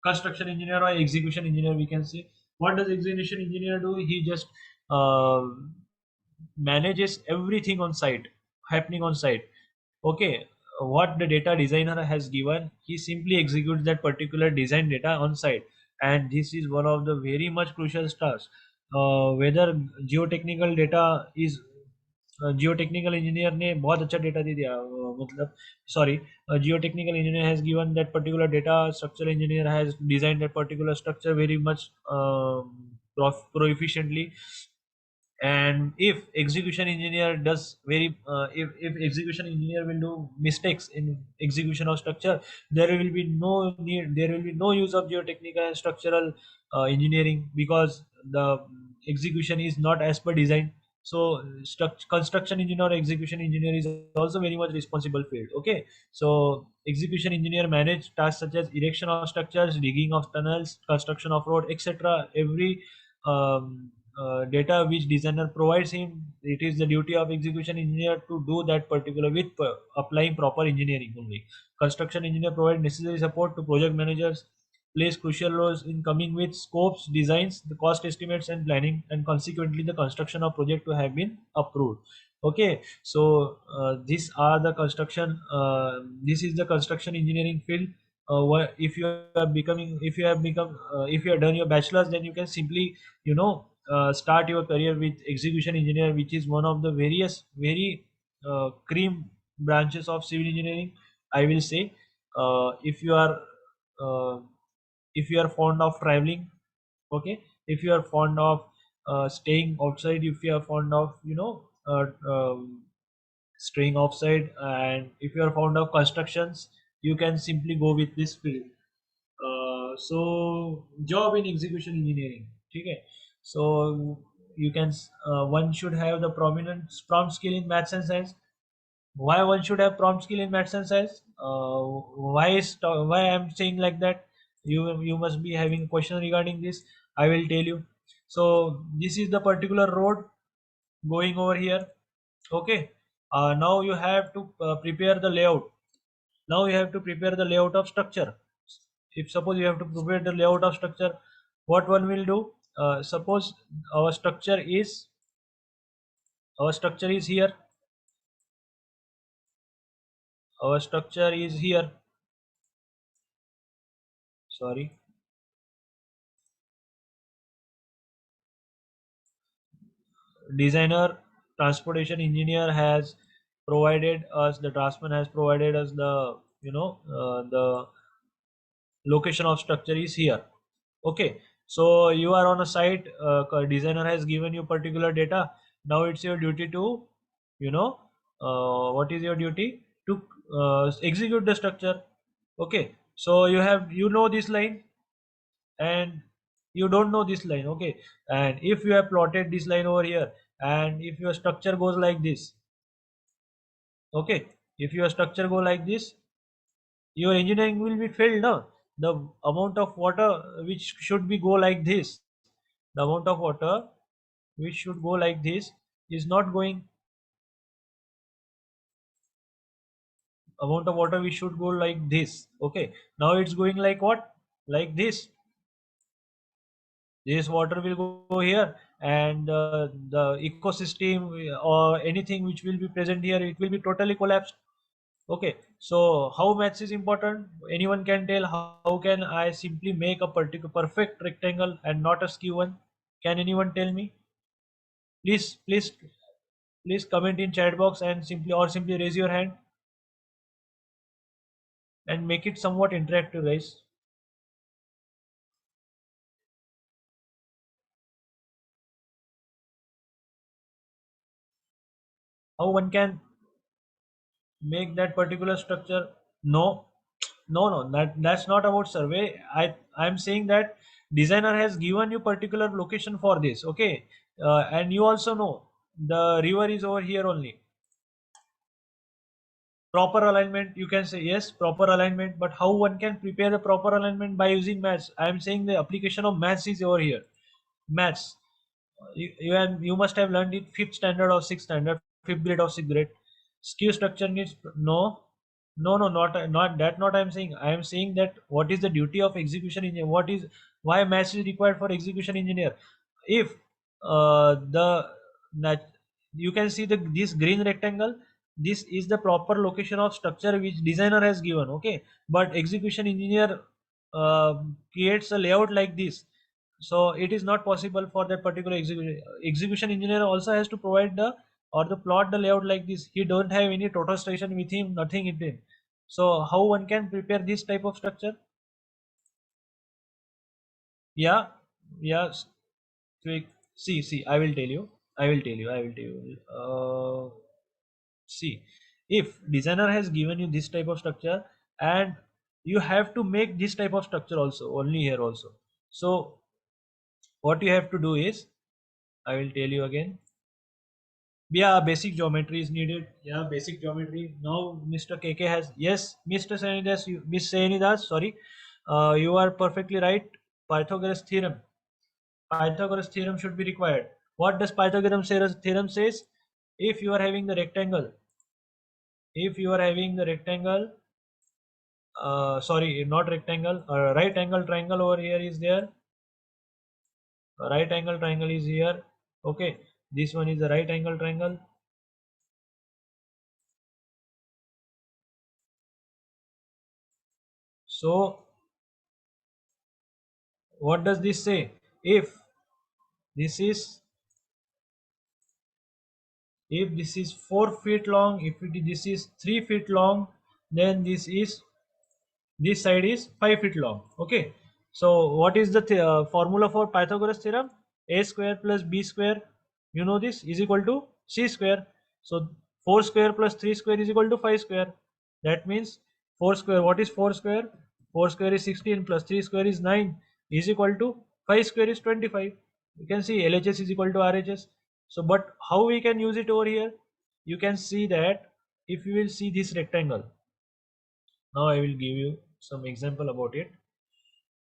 construction engineer or execution engineer, we can say. What does execution engineer do? He just uh, manages everything on site, happening on site. Okay, what the data designer has given, he simply executes that particular design data on site. And this is one of the very much crucial tasks. Whether geotechnical data is geotechnical engineer ने बहुत अच्छा data दे दिया, मतलब sorry, geotechnical engineer has given that particular data, structural engineer has designed that particular structure very much efficiently. And if execution engineer does very if execution engineer will do mistakes in execution of structure, there will be no use of geotechnical and structural engineering, because the execution is not as per design. So construction engineer or execution engineer is also very much responsible field. Okay, so execution engineer manage tasks such as erection of structures, digging of tunnels, construction of road, etc. Every data which designer provides him, it is the duty of execution engineer to do that particular with applying proper engineering only. Construction engineer provide necessary support to project managers, plays crucial roles in coming with scopes, designs, the cost estimates and planning, and consequently the construction of project to have been approved. Okay, so this is the construction engineering field. If you have become if you have done your bachelor's, then you can simply, start your career with execution engineer, which is one of the very cream branches of civil engineering, I will say. If you are uh, if you are fond of traveling, okay, if you are fond of staying outside, if you are fond of, staying outside, and if you are fond of constructions, you can simply go with this field. So job in execution engineering, okay. So you can one should have the prominent prompt skill in maths and science. Why one should have prompt skill in maths and science? Why I'm saying like that? You must be having a question regarding this. I will tell you. So this is the particular road going over here. Okay, now you have to prepare the layout. Now you have to prepare the layout of structure. If suppose you have to prepare the layout of structure, what one will do? Suppose our structure is here. Our structure is here. Sorry. Designer, transportation engineer has provided us, the draftsman has provided us the, the location of structure is here. Okay, so you are on a site, designer has given you particular data. Now it's your duty to, you know what is your duty? To execute the structure. Okay, so you know this line, and you don't know this line. Okay, and if you have plotted this line over here, and if your structure goes like this, okay, if your structure go like this, your engineering will be failed. No, the amount of water which should be go like this, the amount of water which should go like this is not going. Amount of water which should go like this. Okay, now it's going like what? like this water will go here, and the ecosystem or anything which will be present here, it will be totally collapsed. Okay, so how maths is important? Anyone can tell how can I simply make a particular perfect rectangle and not a skew one? Can anyone tell me? Please comment in chat box and simply raise your hand and make it somewhat interactive, guys. How one can make that particular structure? No, no, that's not about survey. I'm saying that designer has given you particular location for this. Okay, and you also know the river is over here only. Proper alignment, you can say yes, proper alignment, but how one can prepare the proper alignment? By using maths. I'm saying the application of maths is over here. Maths. You must have learned it fifth standard or sixth standard, fifth grade or sixth grade. Skew structure needs no, not that. Not I'm saying. I am saying that what is the duty of execution engineer? What is why maths is required for execution engineer? If the that you can see this green rectangle, this is the proper location of structure which designer has given. Okay, but execution engineer creates a layout like this, so it is not possible for that particular execution engineer also has to provide the or the plot the layout like this. He don't have any total station with him, nothing in him. So how one can prepare this type of structure? Yeah, yeah. See, I will tell you. See, if designer has given you this type of structure, and you have to make this type of structure also only here also. So what you have to do is, I will tell you again. Yeah, basic geometry is needed. Yeah, basic geometry. Now Mr. KK has, yes, Mr. Sanidas, Miss Sanidas, sorry, you are perfectly right. Pythagoras theorem. Pythagoras theorem should be required. What does Pythagoras theorem says? If you are having the rectangle, if you are having the rectangle, sorry, not rectangle, right angle triangle over here is there. Right angle triangle is here. Okay, this one is the right angle triangle. So what does this say? If this is if this is 4 feet long, if this is 3 feet long, then this side is 5 feet long. Okay, so what is the formula for Pythagoras theorem? A square plus b square, you know, this is equal to c square. So 4 square plus 3 square is equal to 5 square. That means 4 square, what is 4 square? 4 square is 16 plus 3 square is 9 is equal to 5 square is 25. You can see LHS is equal to RHS. So but how we can use it over here? You can see that if you will see this rectangle. Now I will give you some example about it.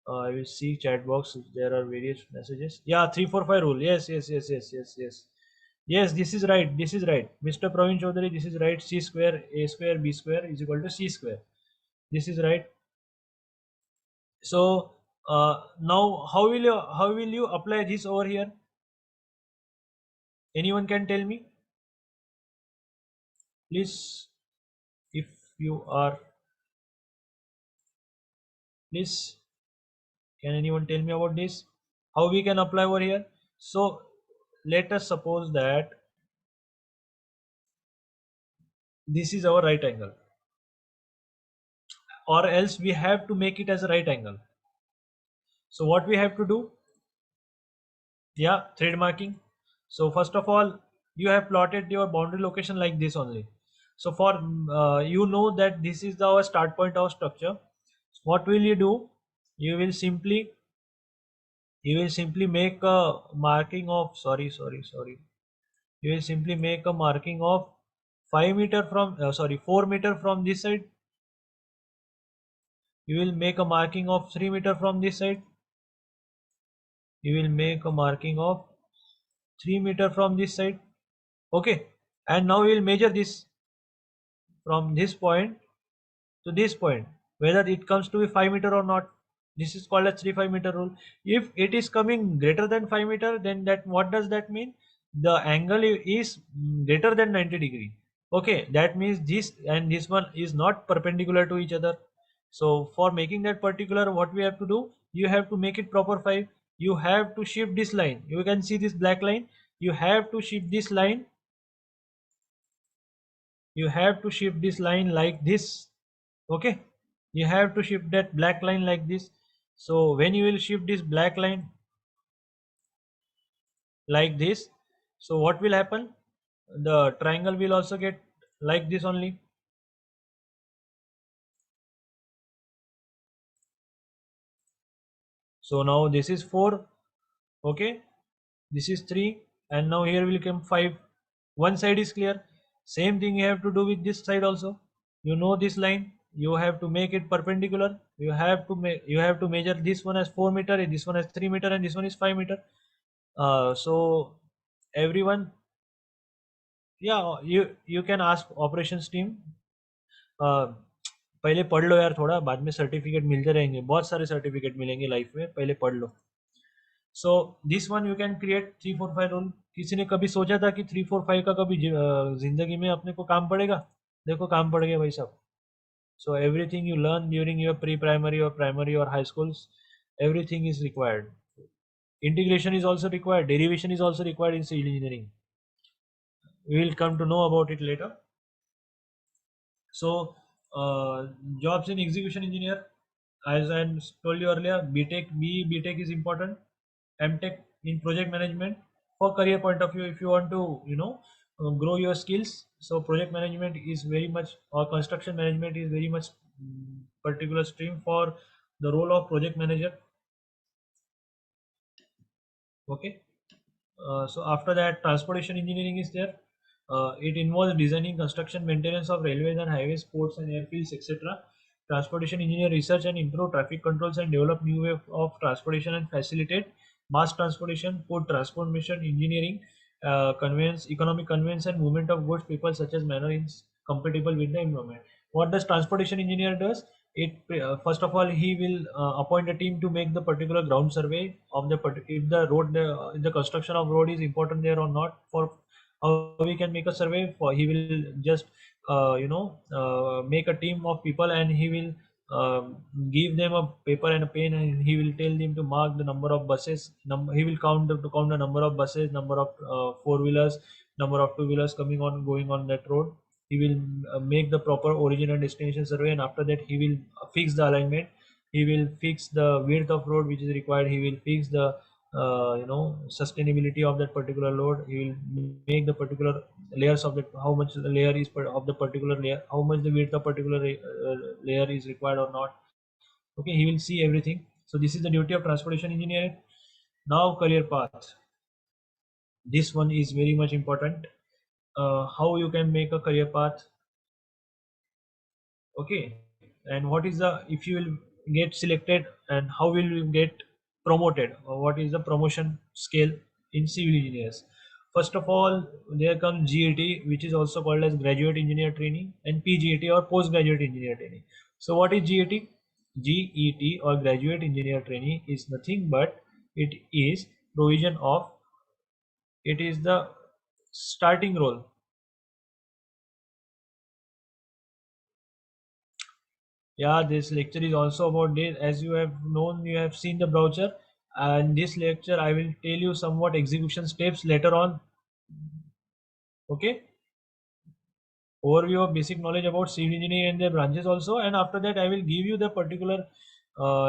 I will see chat box. There are various messages. Yeah, 345 rule. Yes. Yes, this is right. This is right. Mr. Praveen Chaudhary, this is right. C square, A square, B square is equal to C square. This is right. So now how will you apply this over here? Anyone can tell me? Please, if you are, please, can anyone tell me about this? How we can apply over here? So let us suppose that this is our right angle, or else we have to make it as a right angle. So what we have to do? Yeah, thread marking. So first of all, you have plotted your boundary location like this only. So for you know that this is our start point of structure. What will you do? You will simply make a marking of, sorry, you will simply make a marking of 5 meter from 4 meter from this side. You will make a marking of 3 meter from this side. You will make a marking of 3 meter from this side. Okay, and now we will measure this from this point to this point, whether it comes to be 5 meter or not. This is called as 3-5 meter rule. If it is coming greater than 5 meter, then that what does that mean? The angle is greater than 90 degree. Okay, that means this and this one is not perpendicular to each other. So for making that particular, what we have to do, you have to make it proper 5. You have to shift this line. You can see this black line. You have to shift this line. You have to shift this line like this. Okay, you have to shift that black line like this. So when you will shift this black line like this, so what will happen? The triangle will also get like this only. So now this is 4. Okay, this is 3, and now here will come 5. One side is clear. Same thing you have to do with this side also. You know this line, you have to make it perpendicular. You have to measure this one as 4 meter, this one as 3 meter, and this one is 5 meter. So everyone, yeah, you can ask operations team. पहले पढ़ लो यार थोड़ा, बाद में certificate मिलते रहेंगे, बहुत सारे सर्टिफिकेट मिलेंगे लाइफ में, पहले पढ़ लो. So this one you can create 3-4-5 rule. किसी ने कभी सोचा था कि 3-4-5 का कभी जिंदगी में अपने को काम पड़ेगा? देखो काम पड़ गया भाई साहब. So everything you learn during your pre-primary or primary or high schools, everything is required. Integration is also required. Derivation is also required in civil engineering. We will come to know about it later. So jobs in execution engineer, as I told you earlier, BTech is important. MTech in project management. For career point of view, if you want to grow your skills, so project management is very much, or construction management is very much particular stream for the role of project manager. Okay. So after that, transportation engineering is there. It involves designing, construction, maintenance of railways and highways, ports and airfields, etc. Transportation engineer research and improve traffic controls and develop new way of transportation and facilitate mass transportation, port transportation engineering, conveyance, economic conveyance and movement of goods, people such as manner is compatible with the environment. What does transportation engineer does? It first of all, he will appoint a team to make the particular ground survey of the if the road, if the construction of road is important there or not. For how we can make a survey, for he will just make a team of people, and he will give them a paper and a pen, and he will tell them to mark the number of buses. He will count the number of buses, number of four-wheelers, number of two-wheelers coming on going on that road. He will make the proper origin and destination survey, and after that he will fix the alignment. He will fix the width of road which is required. He will fix the sustainability of that particular load. He will make the particular layers of that, how much the layer is of the particular layer, how much the width of particular layer is required or not. Okay, he will see everything. So this is the duty of transportation engineer. Now career path, this one is very much important. How you can make a career path. Okay, and what is the, if you will get selected, and how will you get promoted, or what is the promotion scale in civil engineers? First of all, there comes GET, which is also called as graduate engineer training, and PGET or postgraduate engineer training. So what is GET? GET or graduate engineer training is nothing but it is provision of, it is the starting role. Yeah, this lecture is also about this. As you have known, you have seen the brochure, and this lecture I will tell you somewhat execution steps later on. Okay, overview of basic knowledge about civil engineering and their branches also, and after that I will give you the particular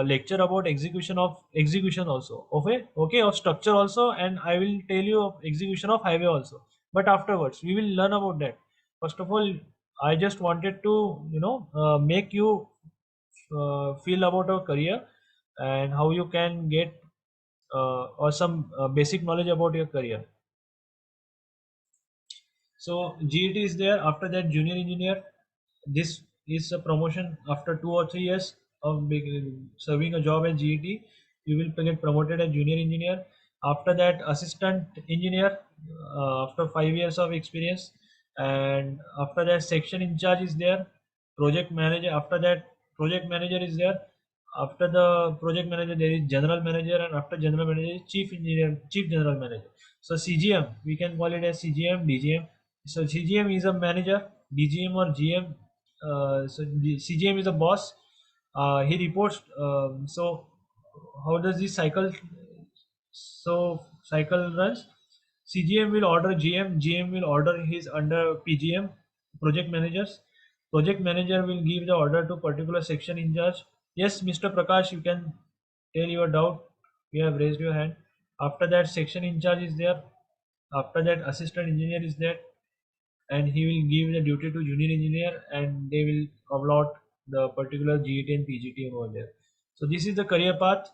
lecture about execution also. Okay, of structure also, and I will tell you of execution of highway also. But afterwards we will learn about that. First of all, I just wanted to make you feel about our career, and how you can get or some basic knowledge about your career. So GET is there. After that, junior engineer. This is a promotion after 2 or 3 years of serving a job as GET. You will get promoted as junior engineer. After that, assistant engineer after 5 years of experience, and after that, section in charge is there. Project manager. After that, project manager is there. After the project manager, there is general manager, and after general manager is chief engineer, chief general manager. So CGM, we can call it as CGM, DGM. So CGM is a manager, DGM or GM. So the CGM is a boss. He reports. So how does this cycle? So cycle runs. CGM will order GM, GM will order his under PGM, project managers. Project manager will give the order to particular section in charge. Yes, Mr. Prakash, you can tell your doubt. You have raised your hand. After that, section in charge is there. After that, assistant engineer is there, and he will give the duty to junior engineer, and they will allot the particular GET and PGT over there. So this is the career path.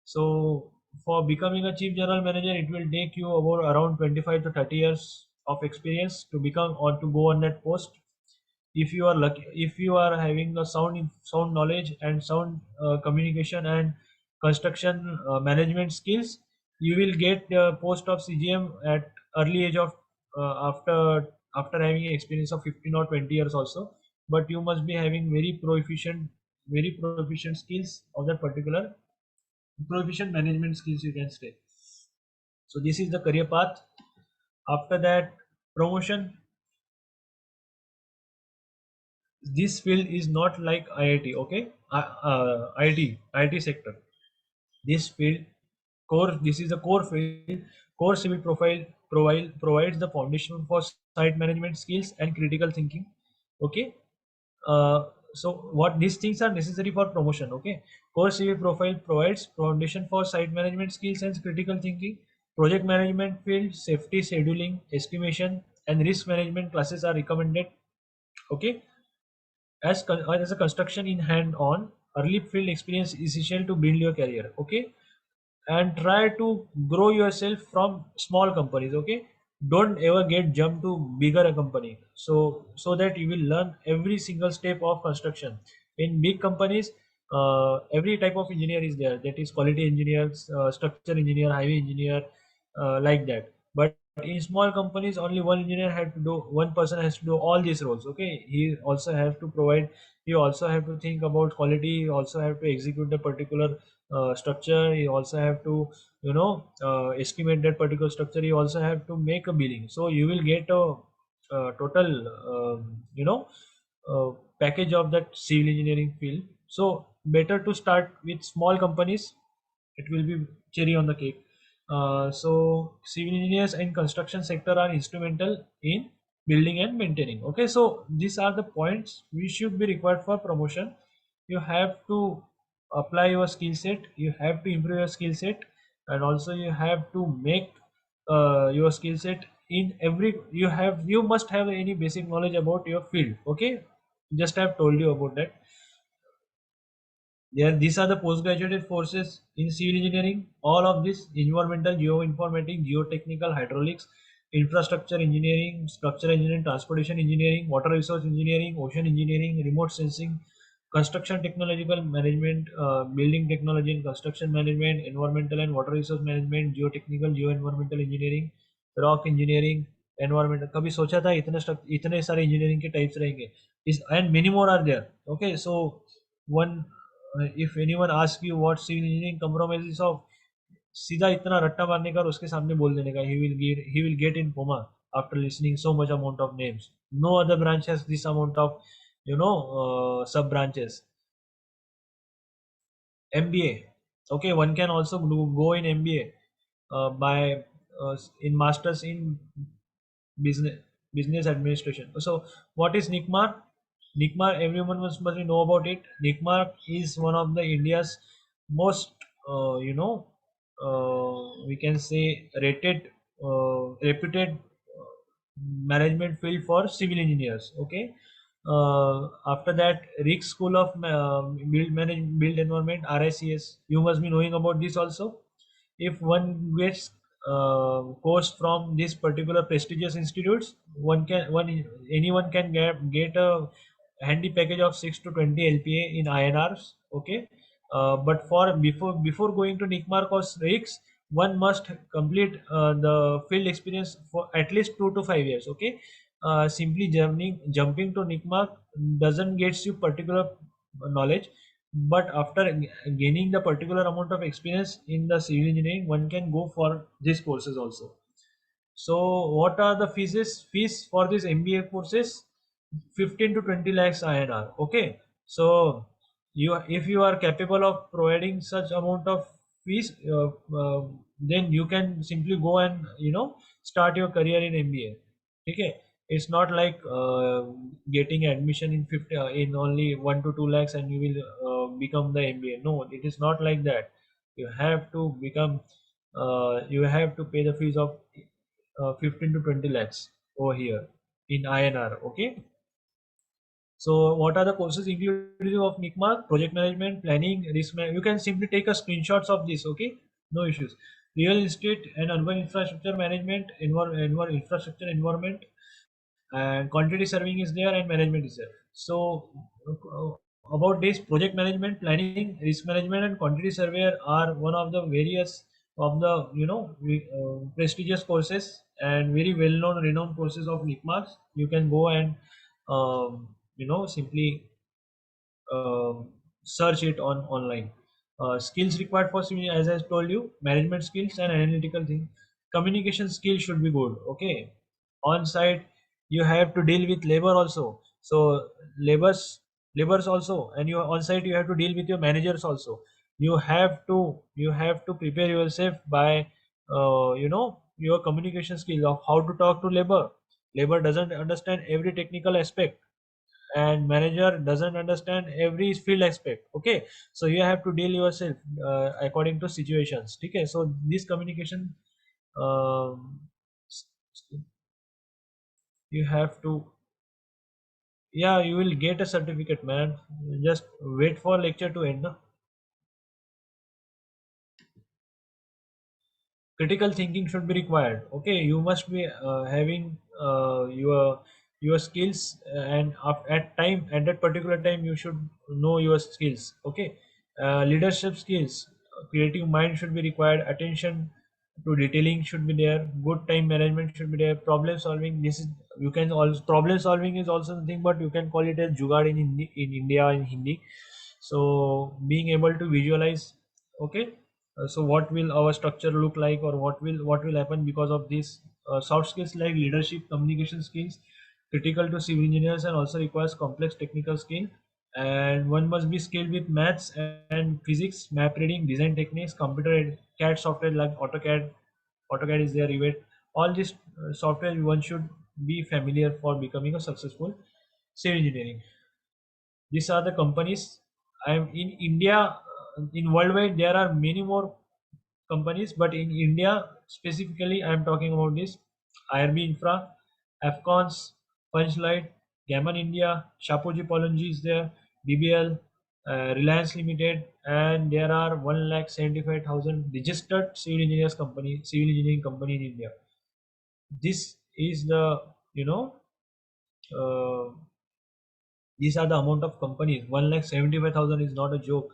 So for becoming a chief general manager, it will take you about around 25 to 30 years of experience to become or to go on that post. If you are lucky, if you are having a sound knowledge and sound communication and construction management skills, you will get the post of CGM at early age of after having experience of 15 or 20 years also. But you must be having very proficient skills of that particular proficient management skills, you can say. So this is the career path. After that, promotion. This field is not like IIT, okay? IIT sector. This field this is a core field. Core civil profile provides the foundation for site management skills and critical thinking. Okay. So what these things are necessary for promotion. Okay. Core civil profile provides foundation for site management skills and critical thinking. Project management field, safety, scheduling, estimation, and risk management classes are recommended. Okay. As a construction in hand on, early field experience is essential to build your career. Okay. And try to grow yourself from small companies. Okay. Don't ever get jumped to bigger company, so that you will learn every single step of construction. In big companies, every type of engineer is there, that is quality engineers, structure engineer, highway engineer, like that. But in small companies, only one person has to do all these roles. Okay. He also have to think about quality. He also have to execute the particular structure. He also have to estimate that particular structure. You also have to make a billing. So you will get a total package of that civil engineering field. So better to start with small companies. It will be cherry on the cake. So civil engineers and construction sector are instrumental in building and maintaining. Okay, so these are the points we should be required for promotion. You have to apply your skill set, you have to improve your skill set, and also you have to make your skill set in every you must have any basic knowledge about your field. Okay, just have told you about that. These are the postgraduate courses in civil engineering. All of this: environmental, geoinformatics, geotechnical, hydraulics, infrastructure engineering, structural engineering, transportation engineering, water resource engineering, ocean engineering, remote sensing, construction technological management, building technology and construction management, environmental and water resource management, geotechnical, geoenvironmental engineering, rock engineering, environmental. कभी सोचा था इतने सारे engineering के types रहेंगे. इस and many more are there. Okay, so one if anyone ask you what civil engineering compromises of, सीधा इतना रट्टा मारने का और उसके सामने बोल देने का, he will get in coma after listening so much amount of names. No other branch has this amount of sub branches. MBA. Okay, one can also go in MBA by in masters in business business administration. So what is NICMAR? NICMAR, everyone must know about it. NICMAR is one of the India's most we can say reputed management field for civil engineers. Okay. After that, Rick School of Build Environment, RICS. You must be knowing about this also. If one gets course from this particular prestigious institutes, anyone can get a handy package of 6 to 20 LPA in INRs. Okay. But before going to NICMAR or RICS, one must complete the field experience for at least 2 to 5 years. Okay. Simply jumping to NICMAR doesn't get you particular knowledge. but after gaining the particular amount of experience in the civil engineering, one can go for these courses also. So what are the fees for these MBA courses? 15 to 20 lakhs INR. Okay. So if you are capable of providing such amount of fees, then you can simply go and start your career in MBA. Okay. It's not like getting admission in 50 in only 1 to 2 lakhs and you will become the MBA. No, it is not like that. You have to become you have to pay the fees of 15 to 20 lakhs over here in INR. Okay. So what are the courses inclusive of NICMARC? Project management, planning, you can simply take a screenshots of this. Okay, no issues. Real estate and urban infrastructure management, infrastructure environment, and quantity serving is there, and management is there. So about this, project management, planning, risk management, and quantity surveyor are one of the various of the prestigious courses and very well known renowned courses of NICMARC. You can go and simply search it on online. Skills required for swimming, as I told you, management skills and analytical thing. Communication skills should be good. Okay, on site you have to deal with labor also. So labors also, and you on site you have to deal with your managers also. You have to prepare yourself by your communication skills of how to talk to labor. Labor doesn't understand every technical aspect, and manager doesn't understand every field aspect. Okay, so you have to deal yourself according to situations. Okay, so this communication, um, s- s- you have to, yeah, you will get a certificate, man. Just wait for lecture to end, no? Critical thinking should be required. Okay, you must be having your skills, and at that particular time you should know your skills. Okay, leadership skills, creative mind should be required, attention to detailing should be there, good time management should be there, problem solving. This is, you can also, problem solving is also something, but you can call it as jugaad in India in Hindi. So being able to visualize. Okay, so what will our structure look like, or what will happen because of this. Soft skills like leadership, communication skills, critical to civil engineers, and also requires complex technical skill. And one must be skilled with maths and physics, map reading, design techniques, computer CAD software like AutoCAD is there, Revit. All this software one should be familiar for becoming a successful civil engineering. These are the companies. I am in India. In worldwide there are many more companies, but in India specifically I am talking about this: IRB Infra, Afcons, Punchlight, Gammon India, Shapoorji Pallonji is there, BBL, Reliance Limited, and there are 1,75,000 registered civil engineering company in India. This is the, you know uh, these are the amount of companies. 1,75,000 is not a joke.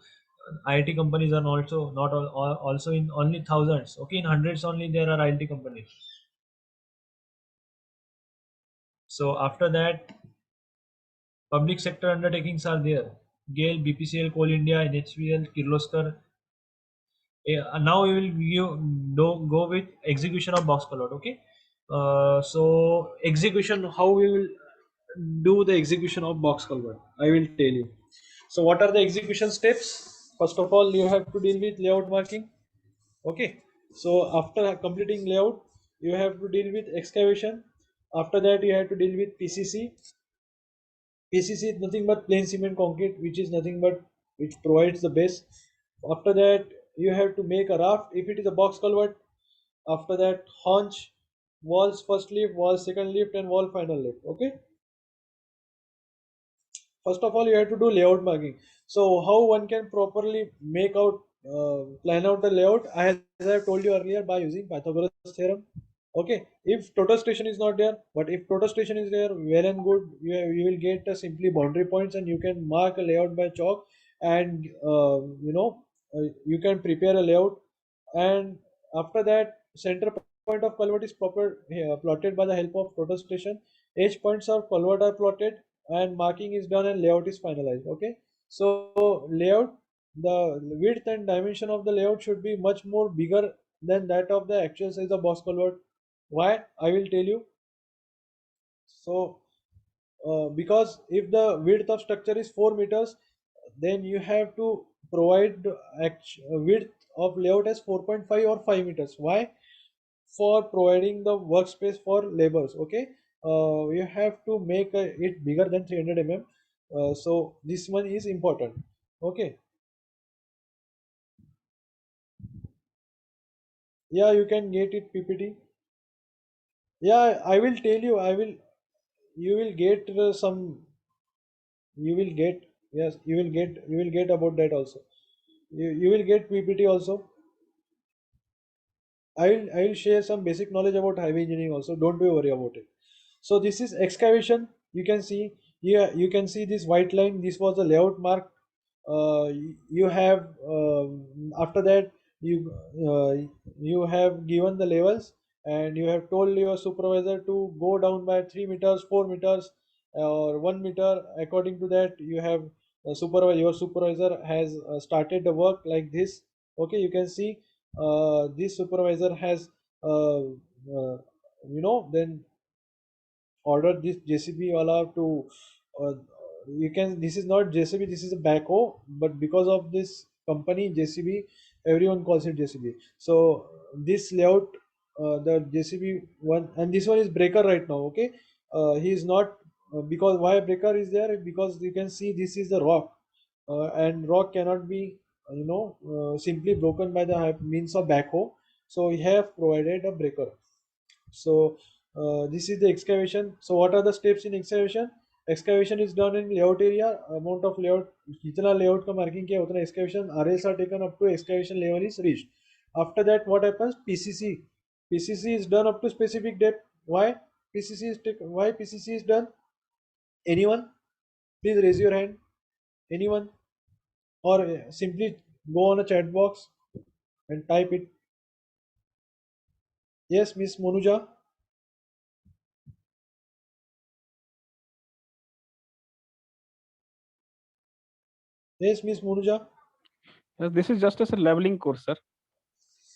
IIT companies are also not also in only thousands. Okay, in hundreds only there are IIT companies. So after that, public sector undertakings are there: GAIL, BPCL, Coal India, NHPL, Kirloskar. Now we will go with execution of box culvert. Okay, so execution, how we will do the execution of box culvert, I will tell you. So what are the execution steps? First of all, you have to deal with layout marking. Okay, so after completing layout, you have to deal with excavation. After that, you have to deal with PCC. PCC is nothing but plain cement concrete, which is nothing but which provides the base. After that, you have to make a raft if it is a box culvert. After that, haunch, walls first lift, wall second lift, and wall final lift. Okay. First of all, you have to do layout marking. So how one can properly make out, plan out the layout? As I have told you earlier, by using Pythagoras theorem. Okay, if total station is not there, but if total station is there, well and good. You will get simply boundary points, and you can mark a layout by chalk, and you can prepare a layout. And after that, center point of culvert is plotted by the help of total station. Edge points of culvert are plotted, and marking is done, and layout is finalized. Okay, So layout, the width and dimension of the layout should be much more bigger than that of the actual size of box culvert. Why? I will tell you. So because if the width of structure is 4 meters, then you have to provide width of layout as 4.5 or 5 meters. Why? For providing the workspace for laborers. Okay, you have to make it bigger than 300 mm. So this one is important. Okay, yeah, you can get it PPT. Yeah, I will tell you. You will get some. You will get. Yes, you will get. You will get about that also. You will get PPT also. I will share some basic knowledge about highway engineering also. Don't be worry about it. So this is excavation. You can see here. You can see this white line. This was the layout mark. You have after that uh, you have given the levels, and you have told your supervisor to go down by 3 meters, 4 meters, or 1 meter. According to that, you have your supervisor has started the work like this. Okay, you can see this supervisor has then ordered this JCB wala to uh, you can this is not JCB, this is a backhoe, but because of this company JCB, everyone calls it JCB. So this layout, the JCB one, and this one is breaker right now. Okay, he is not because why breaker is there, because you can see this is the rock, and rock cannot be simply broken by the means of backhoe. So we have provided a breaker. So this is the excavation. So what are the steps in excavation? Excavation is done in layout area. Amount of layout, जितना layout का marking किया उतना excavation RS are taken up to excavation level is reached. After that, what happens? PCC. PCC is done up to specific depth. Why? Why PCC is done? Anyone? Please raise your hand. Anyone? Or simply go on a chat box and type it. Yes, Miss Monuja. Yes, Miss Monuja. This is just as a leveling course, sir.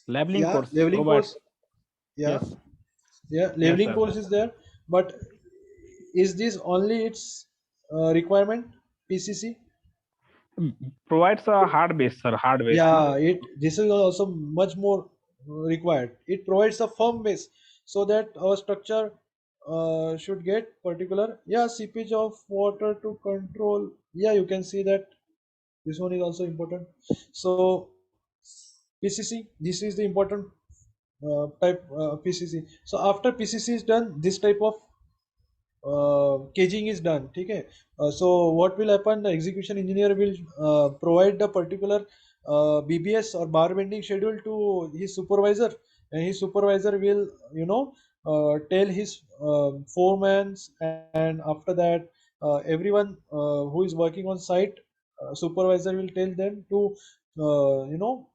Leveling Yeah, course leveling provides. course. Yeah, Yes. yeah, Yes, leveling sir. course is there, but is this only its requirement? PCC? Provides a hard base, sir. Hard base, no? Yeah, it this is also much more required. It provides a firm base so that our structure should get particular. Yeah, seepage of water to control. Yeah, you can see that this one is also important. So PCC, this is the important type PCC. So after PCC is done, this type of caging is done. Okay. So what will happen? The execution engineer will provide the particular BBS or bar bending schedule to his supervisor, and his supervisor will tell his foremans, and after that everyone who is working on site, supervisor will tell them to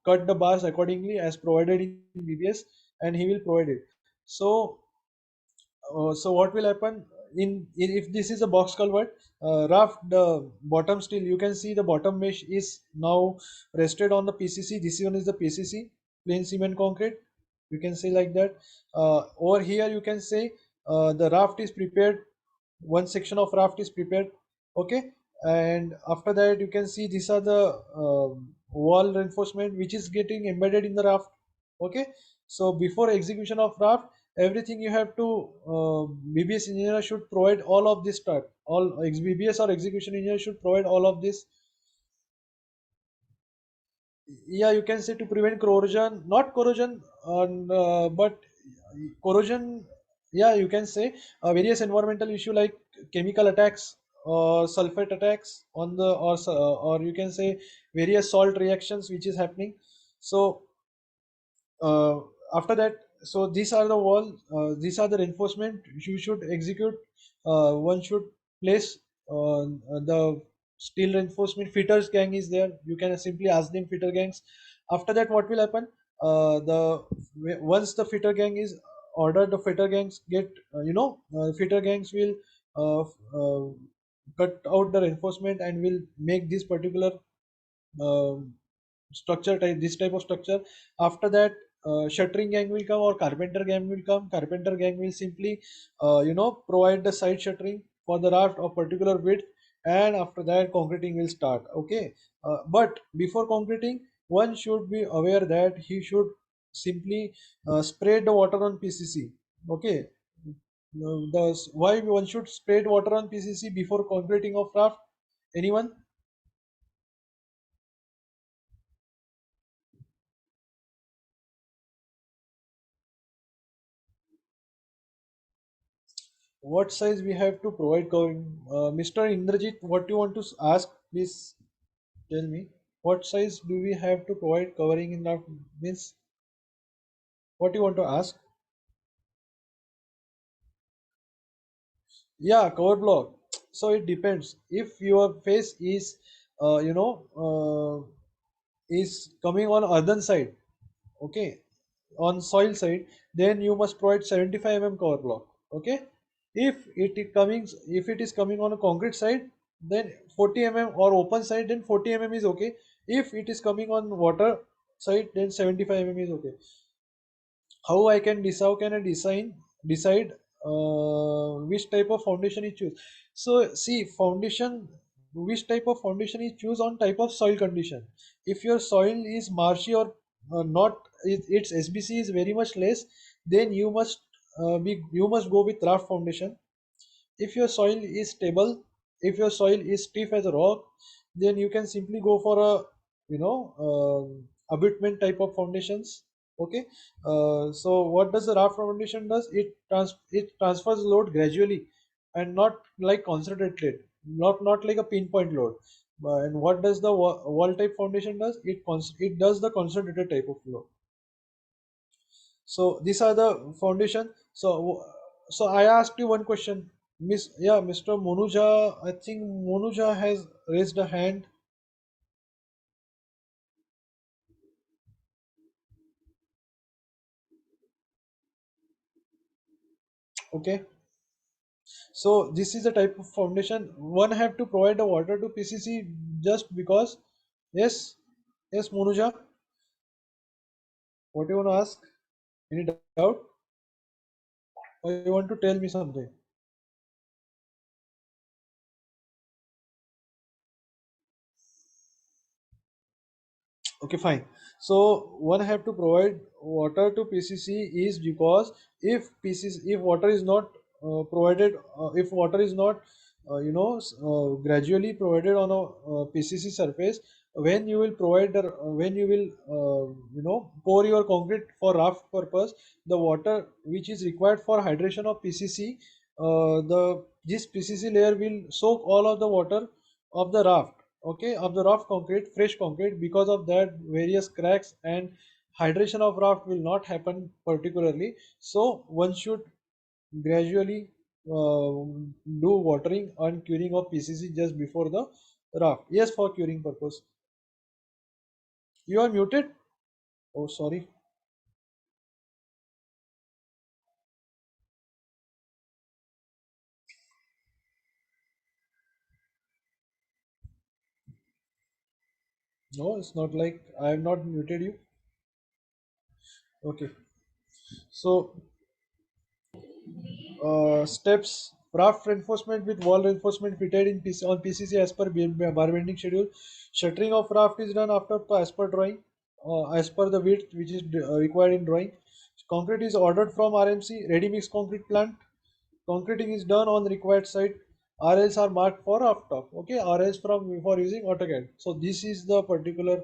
cut the bars accordingly as provided in BBS, and he will provide it. So so what will happen in if this is a box culvert raft, the bottom still you can see the bottom mesh is now rested on the PCC. This one is the PCC, plain cement concrete, you can say like that. Over here you can say the raft is prepared, one section of raft is prepared. Okay, and after that you can see these are the wall reinforcement which is getting embedded in the raft. Okay, so before execution of raft, everything you have to BBS engineer should provide all of this type, all BBS or execution engineer should provide all of this. Yeah, you can say to prevent corrosion, not corrosion, but corrosion. Yeah, you can say various environmental issue like chemical attacks or sulfate attacks on the or you can say various salt reactions which is happening. So uh, after that, so these are the wall, these are the reinforcement you should execute. One should place the steel reinforcement. Fitters gang is there, you can simply ask them fitter gangs. After that, what will happen? The once the fitter gang is ordered, the fitter gangs get fitter gangs will cut out the reinforcement and will make this particular structure type, this type of structure. After that, shuttering gang will come or carpenter gang will come. Carpenter gang will simply provide the side shuttering for the raft of particular width, and after that concreting will start. Okay, but before concreting, one should be aware that he should simply spread the water on PCC. Okay, why one should spread water on PCC before concreting of raft? Anyone? What size we have to provide covering? Mr. Indrajit, what you want to ask? Please tell me. What size do we have to provide covering in that means? What you want to ask? Yeah, cover block. So it depends. If your face is, is coming on earthen side, okay, on soil side, then you must provide 75 cover block. Okay, if it is coming on a concrete side, then 40 or open side, then 40 is okay. If it is coming on water side, then 75 is okay. How I can decide, how can I decide which type of foundation you choose? So see, foundation, which type of foundation you choose on type of soil condition. If your soil is marshy or not, its SBC is very much less, then you must go with raft foundation. If your soil is stable, if your soil is stiff as a rock, then you can simply go for a abutment type of foundations. Okay, so what does the raft foundation does? It transfers load gradually and not like concentrated, not like a pinpoint load. And what does the wall type foundation does? It does the concentrated type of load. So these are the foundation. So I asked you one question, Mr. Monuja. I think Monuja has raised a hand. Okay. So this is the type of foundation. One have to provide the water to PCC just because. Yes, yes, Monuja. What you want to ask? Any doubt? Or you want to tell me something? Okay, fine. So one have to provide water to PCC is because if water is not provided, if water is not gradually provided on a PCC surface, when you will provide the when you will pour your concrete for raft purpose, the water which is required for hydration of PCC, the this PCC layer will soak all of the water of the raft, okay, of the rough concrete, fresh concrete. Because of that, various cracks and hydration of raft will not happen particularly. So one should gradually do watering and curing of PCC just before the raft. Yes, for curing purpose. You are muted. Oh, sorry. No, it's not like I have not muted you. Okay. So steps: raft reinforcement with wall reinforcement fitted in on PCC as per bar bending schedule. Shuttering of raft is done after as per drawing, as per the width which is required in drawing. Concrete is ordered from RMC, ready mix concrete plant. Concreting is done on the required site. RLs are marked for off top. Okay, RLs for using AutoCAD. So this is the particular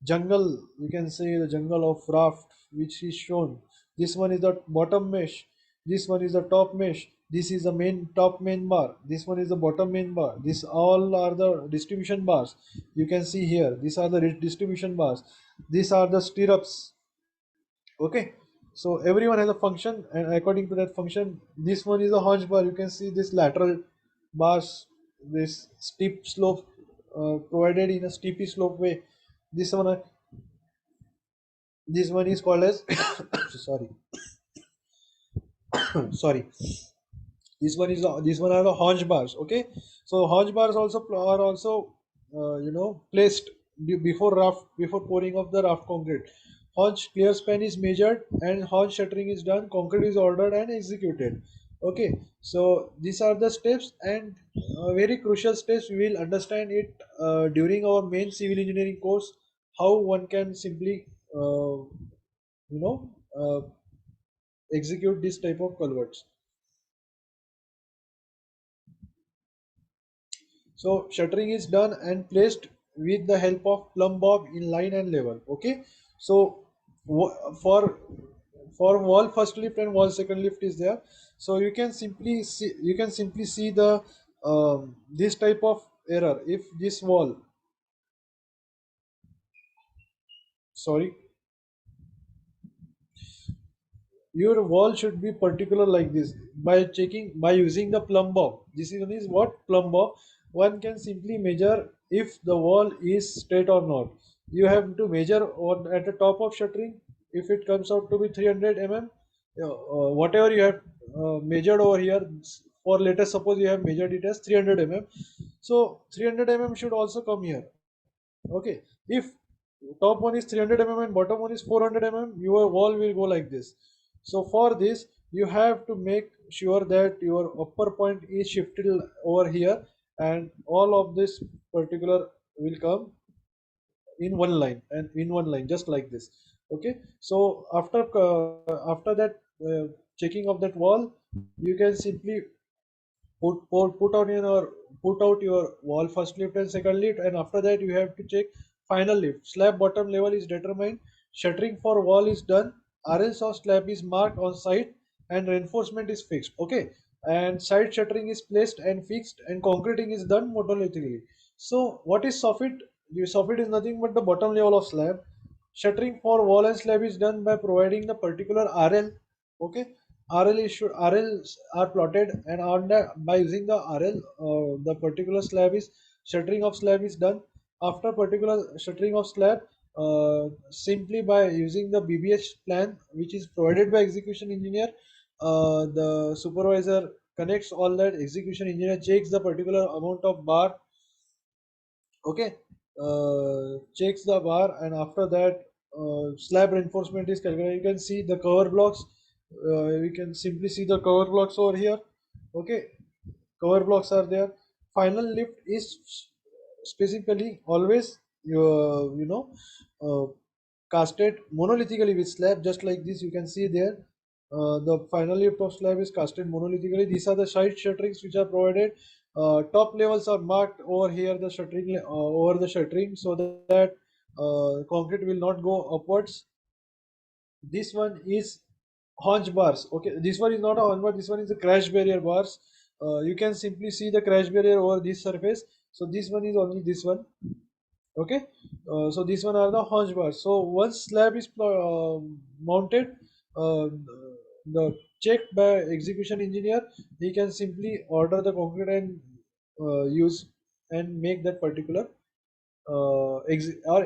jungle. You can say the jungle of raft which is shown. This one is the bottom mesh. This one is the top mesh. This is the top main bar. This one is the bottom main bar. This all are the distribution bars. You can see here. These are the distribution bars. These are the stirrups. Okay, so everyone has a function, and according to that function, this one is a haunch bar. You can see this lateral bars, this steep slope provided in a steepy slope way. This one this one is called as sorry sorry This one is this one are the haunch bars. Okay, so haunch bars also are also placed before before pouring of the raft concrete. Haunch clear span is measured and haunch shuttering is done. Concrete is ordered and executed. Okay, so these are the steps, and very crucial steps. We will understand it during our main civil engineering course. How one can simply you know uh, execute this type of culverts. So shuttering is done and placed with the help of plumb bob in line and level. Okay. So for wall first lift and wall second lift is there. So you can simply see the this type of error. If this wall, sorry, your wall should be particular like this by checking by using the plumb bob. This is what plumb bob. One can simply measure if the wall is straight or not. You have to measure on at the top of shuttering. If it comes out to be 300 mm, whatever you have measured over here, for let us suppose you have measured it as 300 mm, so 300 mm should also come here. Okay, if top one is 300 mm and bottom one is 400 mm, your wall will go like this. So for this you have to make sure that your upper point is shifted over here, and all of this particular will come in one line, and in one line just like this. Okay, so after that checking of that wall, you can simply put on your put out your wall first lift and second lift, and after that you have to check final lift. Slab bottom level is determined, shuttering for wall is done, RLs of slab is marked on site, and reinforcement is fixed. Okay, and side shuttering is placed and fixed, and concreting is done monolithically. So what is soffit? The soffit is nothing but the bottom level of slab. Shuttering for wall and slab is done by providing the particular RL. Okay, RLs are plotted, and on the by using the RL, the particular slab is shuttering of slab is done. After particular shuttering of slab, simply by using the BBH plan, which is provided by execution engineer, the supervisor connects all that. Execution engineer checks the particular amount of bar. Okay, checks the bar, and after that slab reinforcement is calculated. You can see the cover blocks. We can simply see the cover blocks over here. Okay, cover blocks are there. Final lift is specifically always uh, casted monolithically with slab, just like this. You can see there the final lift of slab is casted monolithically. These are the side shutterings which are provided. Top levels are marked over here, the shuttering over the shuttering, so that concrete will not go upwards. This one is haunch bars. Okay, this one is not a haunch bar, this one is the crash barrier bars. You can simply see the crash barrier over this surface. So this one is only this one. Okay, so these one are the haunch bars. So once slab is mounted, uh, the checked by execution engineer, he can simply order the concrete and use and make that particular or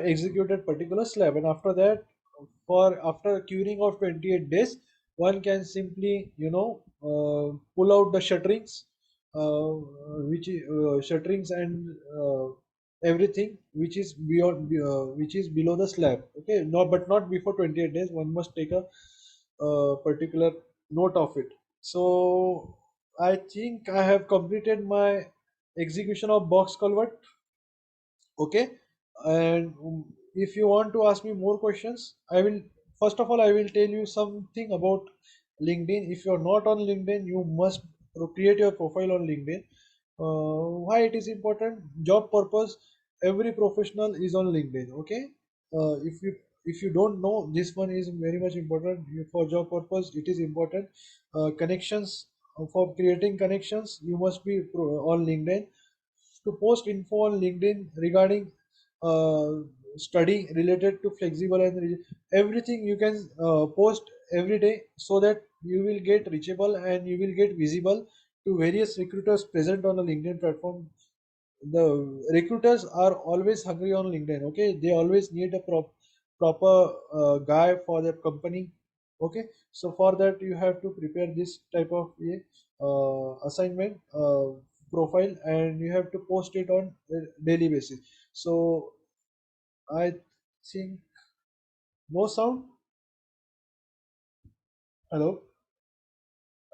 executed particular slab. And after that, for after curing of 28 days, one can simply pull out the shutterings, shutterings and everything which is beyond which is below the slab. Okay, no, but not before 28 days. One must take a particular note of it. So I think I have completed my execution of box culvert. Okay, and if you want to ask me more questions, I will, first of all I will tell you something about LinkedIn. If you're not on LinkedIn, you must create your profile on LinkedIn. Why it is important? Job purpose, every professional is on LinkedIn. Okay, if you don't know, this one is very much important. For job purpose it is important. Connections, for creating connections you must be on LinkedIn. To post info on LinkedIn regarding uh, study related to flexible and everything you can post every day, so that you will get reachable and you will get visible to various recruiters present on the LinkedIn platform. The recruiters are always hungry on LinkedIn. Okay, they always need a proper guy for their company. Okay, so for that you have to prepare this type of way. assignment profile, and you have to post it on a daily basis. So I think no sound. Hello,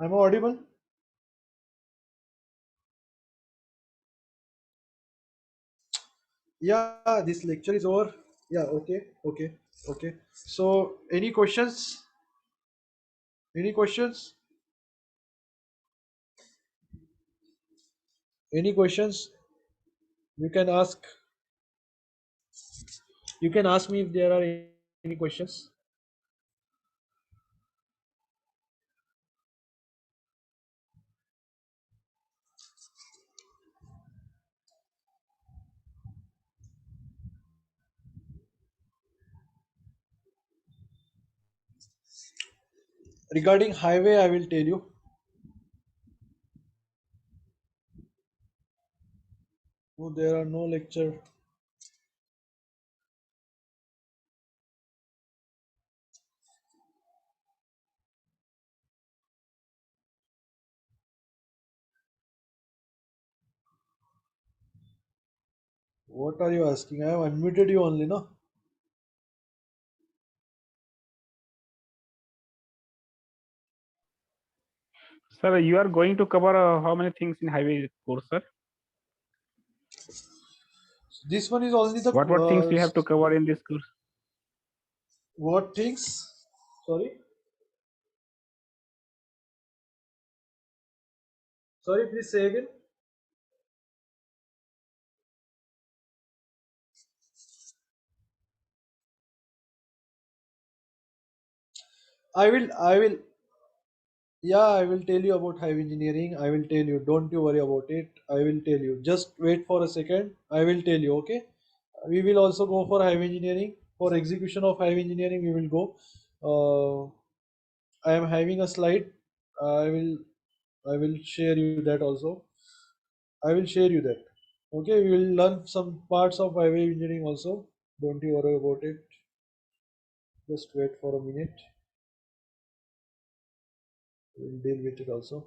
am I audible? Yeah, this lecture is over. Yeah, okay. So any questions? Any questions? Any questions? You can ask. You can ask me if there are any questions. Regarding highway, I will tell you. No, there are no lecture. What are you asking? I have unmuted you only, no? Sir, you are going to cover how many things in highway course, sir? This one is only the What things you have to cover in this course? what things? Sorry, sorry. Please say again. I will. Yeah, I will tell you about highway engineering. I will tell you. Don't you worry about it. I will tell you. Just wait for a second. I will tell you. Okay. We will also go for highway engineering. For execution of highway engineering, we will go. I am having a slide. I will. I will share you that also. I will share you that. Okay. We will learn some parts of highway engineering also. Don't you worry about it. Just wait for a minute. We'll deal with it also.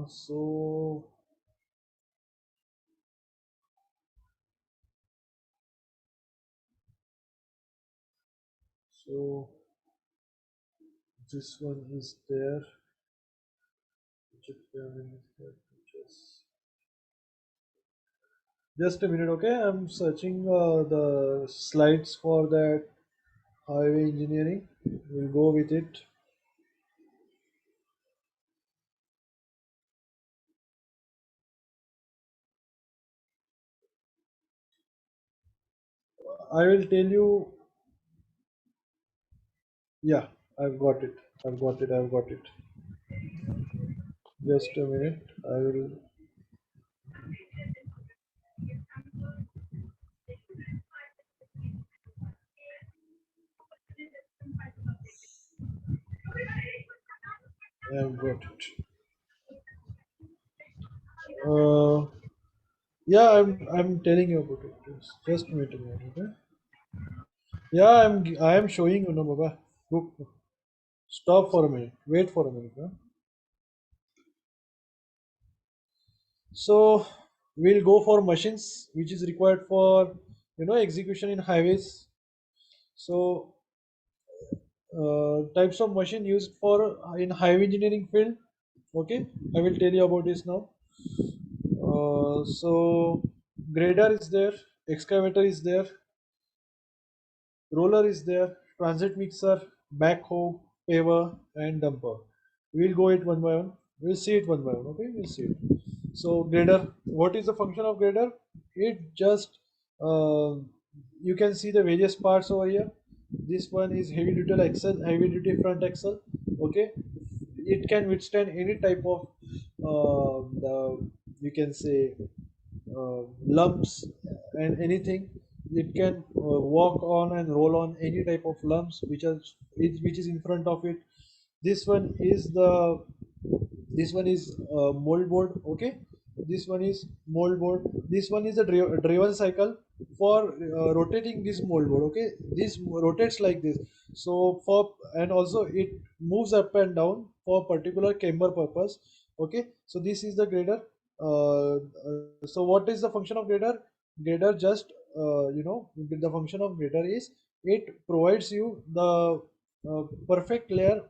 So so this one is there. Just a minute, okay? I'm searching the slides for that highway engineering. We'll go with it. I will tell you. Yeah, I've got it. I've got it. I've got it. Just a minute. I will. I've got it. Yeah, I'm telling you about it. Just wait a minute, okay? Yeah, I am showing you, no, Baba. Look, stop for a minute. Wait for a minute. Huh? So we'll go for machines which is required for execution in highways. So types of machine used for in highway engineering field. Okay, I will tell you about this now. So grader is there, excavator is there, roller is there, transit mixer, backhoe, paver, and dumper. We'll go it one by one. We'll see it one by one. Okay, we'll see it. So grader, what is the function of grader? It just you can see the various parts over here. This one is heavy duty axle, heavy duty front axle. Okay, it can withstand any type of you can say lumps and anything. It can walk on and roll on any type of lumps which is in front of it. This one is mold board. Okay, This one is mold board. This one is a driven cycle for rotating this mold board. Okay, this rotates like this. So for, and also it moves up and down for particular camber purpose. Okay, so this is the grader. So what is the function of grader? Grader just the function of grader is it provides you the perfect layer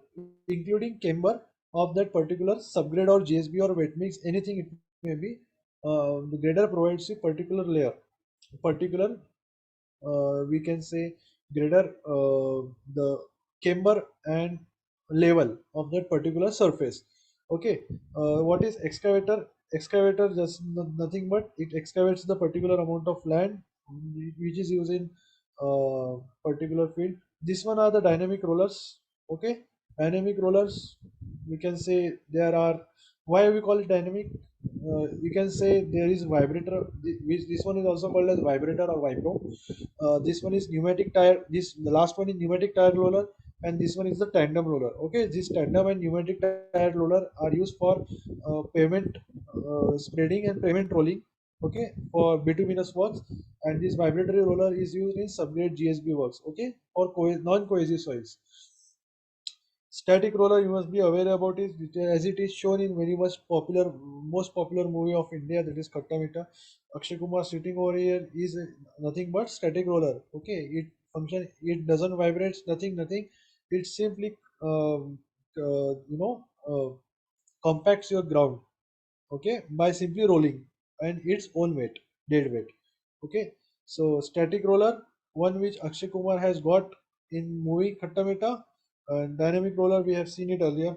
including camber of that particular subgrade or GSB or wet mix, anything it may be. The grader provides you particular layer, particular we can say grader the camber and level of that particular surface. Okay, what is excavator? Excavator just nothing but it excavates the particular amount of land which is used in particular field. This one are the dynamic rollers. Okay, dynamic rollers, we can say there are, why we call it dynamic, you can say there is vibrator, which this one is also called as vibrator or vibro. This one is pneumatic tire, this the last one is pneumatic tire roller, and this one is the tandem roller. Okay, this tandem and pneumatic tire roller are used for pavement spreading and pavement rolling, okay, for bituminous works. And this vibratory roller is used in subgrade GSB works, okay, for non-cohesive soils. Static roller, you must be aware about it, as it is shown in very much popular, most popular movie of India, that is Kattamita. Akshay Kumar sitting over here is nothing but static roller. Okay, it function, it doesn't vibrate, nothing. It simply compacts your ground. Okay, by simply rolling and its own weight, dead weight. Okay, so static roller, one which Akshay Kumar has got in movie Khattamita, and dynamic roller we have seen it earlier.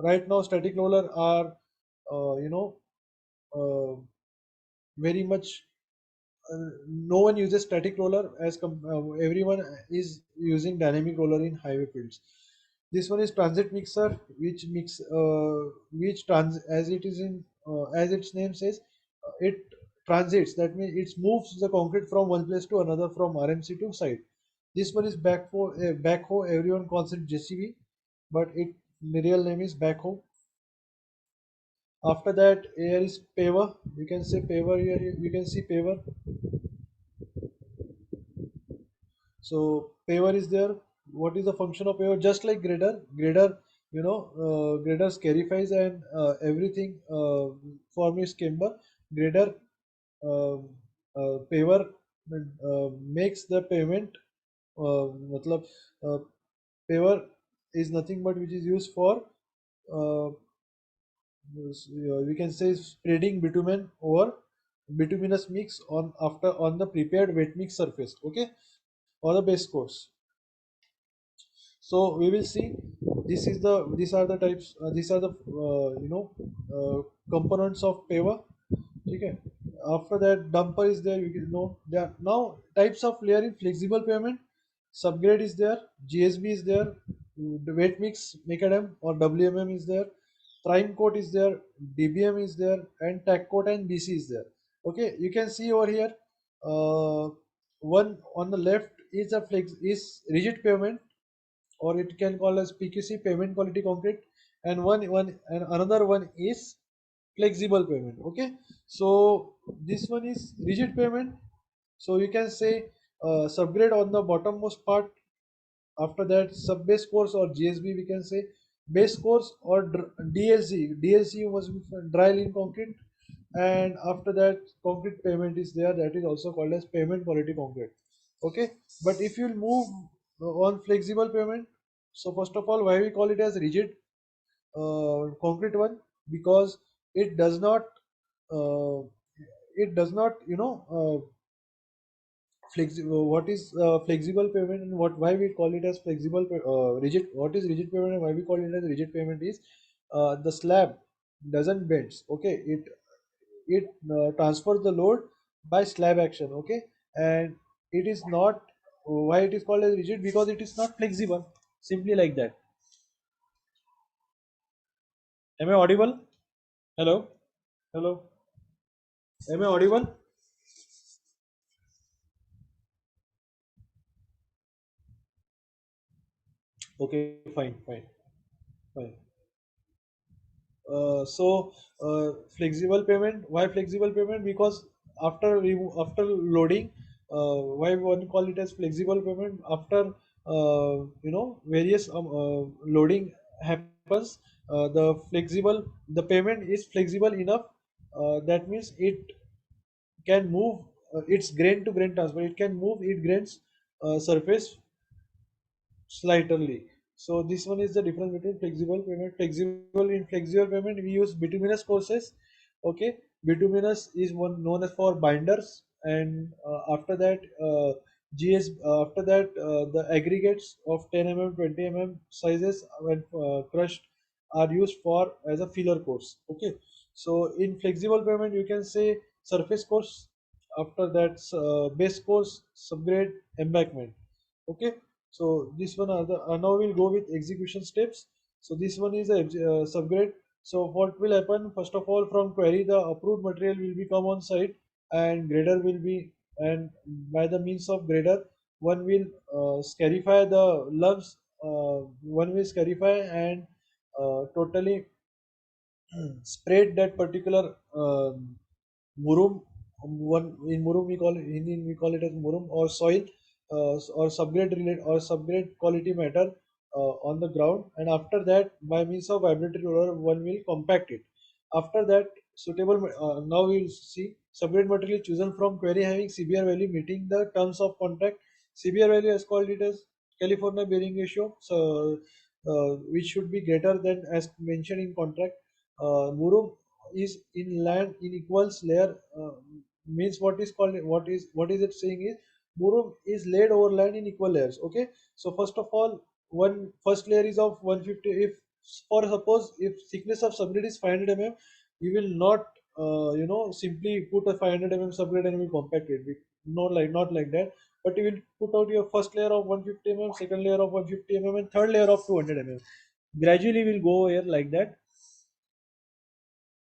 Right now static roller are uh, you know uh, very much no one uses static roller as everyone is using dynamic roller in highway fields. This one is transit mixer, which as it is in as its name says, it transits, that means it moves the concrete from one place to another, from RMC to site. This one is backhoe, everyone calls it JCB, but it the real name is backhoe. After that, here is paver. You can say paver here. You can see paver. So paver is there. What is the function of paver? Just like grader, grader scarifies and everything forms camber. Grader, paver makes the pavement. Matlab, uh, paver is nothing but which is used for uh, we can say spreading bitumen over bituminous mix on the prepared wet mix surface. Okay, or the base course. So we will see, these are the types, these are the components of paver. Okay, after that dumper is there. You know, there are now types of layering: flexible pavement, subgrade is there, GSB is there, the wet mix macadam or WMM is there, prime coat is there, DBM is there, and tack coat and BC is there. Okay, you can see over here, uh, one on the left is a is rigid pavement, or it can call as PQC, pavement quality concrete, and one and another one is flexible pavement. Okay, so this one is rigid pavement. So you can say subgrade on the bottommost part. After that, sub base course or GSB, we can say base course or DLC. DLC was dry lean concrete, and after that, concrete pavement is there. That is also called as pavement quality concrete. Okay, but if you move on flexible pavement, so first of all, why we call it as rigid concrete one? Because it does not uh, what is flexible pavement, and what why we call it as rigid, what is rigid pavement and why we call it as rigid pavement is the slab doesn't bends. Okay, it transfers the load by slab action. Okay, and it is not, why it is called as rigid, because it is not flexible, simply like that. Am I audible? Hello, hello, am I audible? Okay, fine. Flexible pavement. Why flexible pavement? Because after loading, why one call it as flexible pavement? After various loading happens, the pavement is flexible enough. That means it can move its grain to grain transfer. It can move its grains surface slightly. So this one is the difference between flexible pavement. In flexible pavement we use bituminous courses. Okay, bituminous is one known as for binders, and after that the aggregates of 10 mm, 20 mm sizes when crushed are used for as a filler course. Okay, so in flexible pavement you can say surface course. After that base course, subgrade, embankment. Okay, so this one are the now we'll go with execution steps. So this one is a subgrade. So what will happen? First of all, from query the approved material will be come on site, and grader will be, and by the means of grader one will scarify the lumps. One will scarify and totally spread that particular murum. One in murum we call it, Hindi we call it as murum or soil, or subgrade related or subgrade quality matter on the ground, and after that by means of vibratory roller one will compact it. After that now we will see subgrade material chosen from query having CBR value meeting the terms of contract. CBR value has called it as California bearing ratio, so which should be greater than as mentioned in contract. Murum is in land in equals layer, means what is it saying is murum is laid over land in equal layers. Okay, so first of all, first layer is of 150. If for suppose if thickness of subgrade is 500 mm, you will not simply put a 500 mm subgrade and will compact it. Not like that, but you will put out your first layer of 150 mm, second layer of 150 mm, and third layer of 200 mm. Gradually we'll go here like that.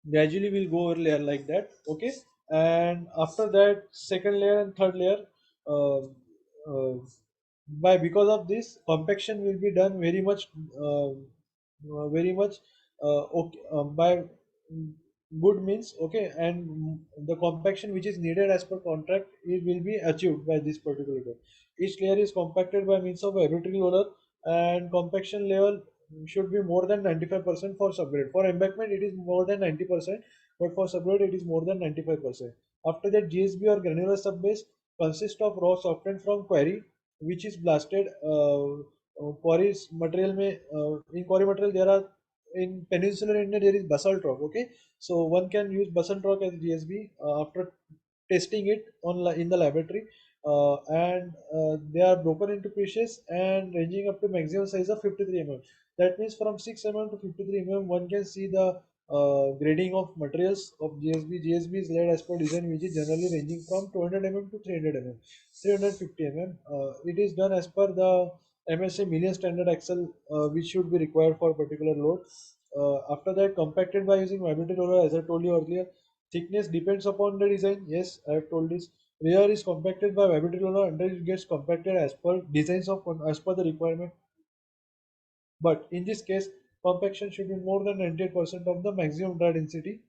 Gradually we'll go over layer like that. Okay, and after that second layer and third layer, uh, uh, by because of this compaction will be done very much okay, by good means. Okay, and the compaction which is needed as per contract, it will be achieved by this particular term. Each layer is compacted by means of vibratory roller, and compaction level should be more than 95% for subgrade. For embankment it is more than 90%, but for subgrade it is more than 95%. After that, GSB or granular subbase consists of raw softened from quarry, which is blasted. Quarries material in quarry material there are, in peninsular India there is basalt rock. Okay, so one can use basalt rock as GSB after testing it in the laboratory, and they are broken into pieces and ranging up to maximum size of 53 mm. That means from 6 mm to 53 mm one can see the grading of materials of GSB. GSB is laid as per design, which is generally ranging from 200 mm to 300 mm, 350 mm. It is done as per the MSA million standard axle, which should be required for particular load. After that, compacted by using vibrating roller, as I told you earlier. Thickness depends upon the design. Yes, I have told this. Rear is compacted by vibrating roller, and it gets compacted as per designs of as per the requirement. But in this case, compaction should be more than 98% of the maximum dry density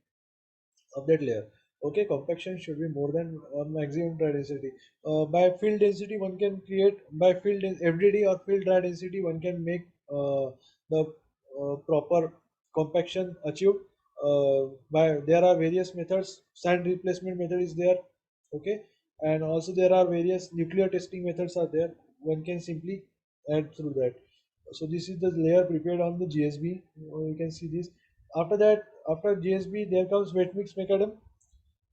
of that layer. Okay, compaction should be more than maximum dry density. By field density, one can create by FDD or field dry density. One can make the proper compaction achieved. By there are various methods. Sand replacement method is there. Okay, and also there are various nuclear testing methods are there. One can simply add through that. So this is the layer prepared on the GSB. You can see this. After that, after GSB, there comes wet mix mechanism.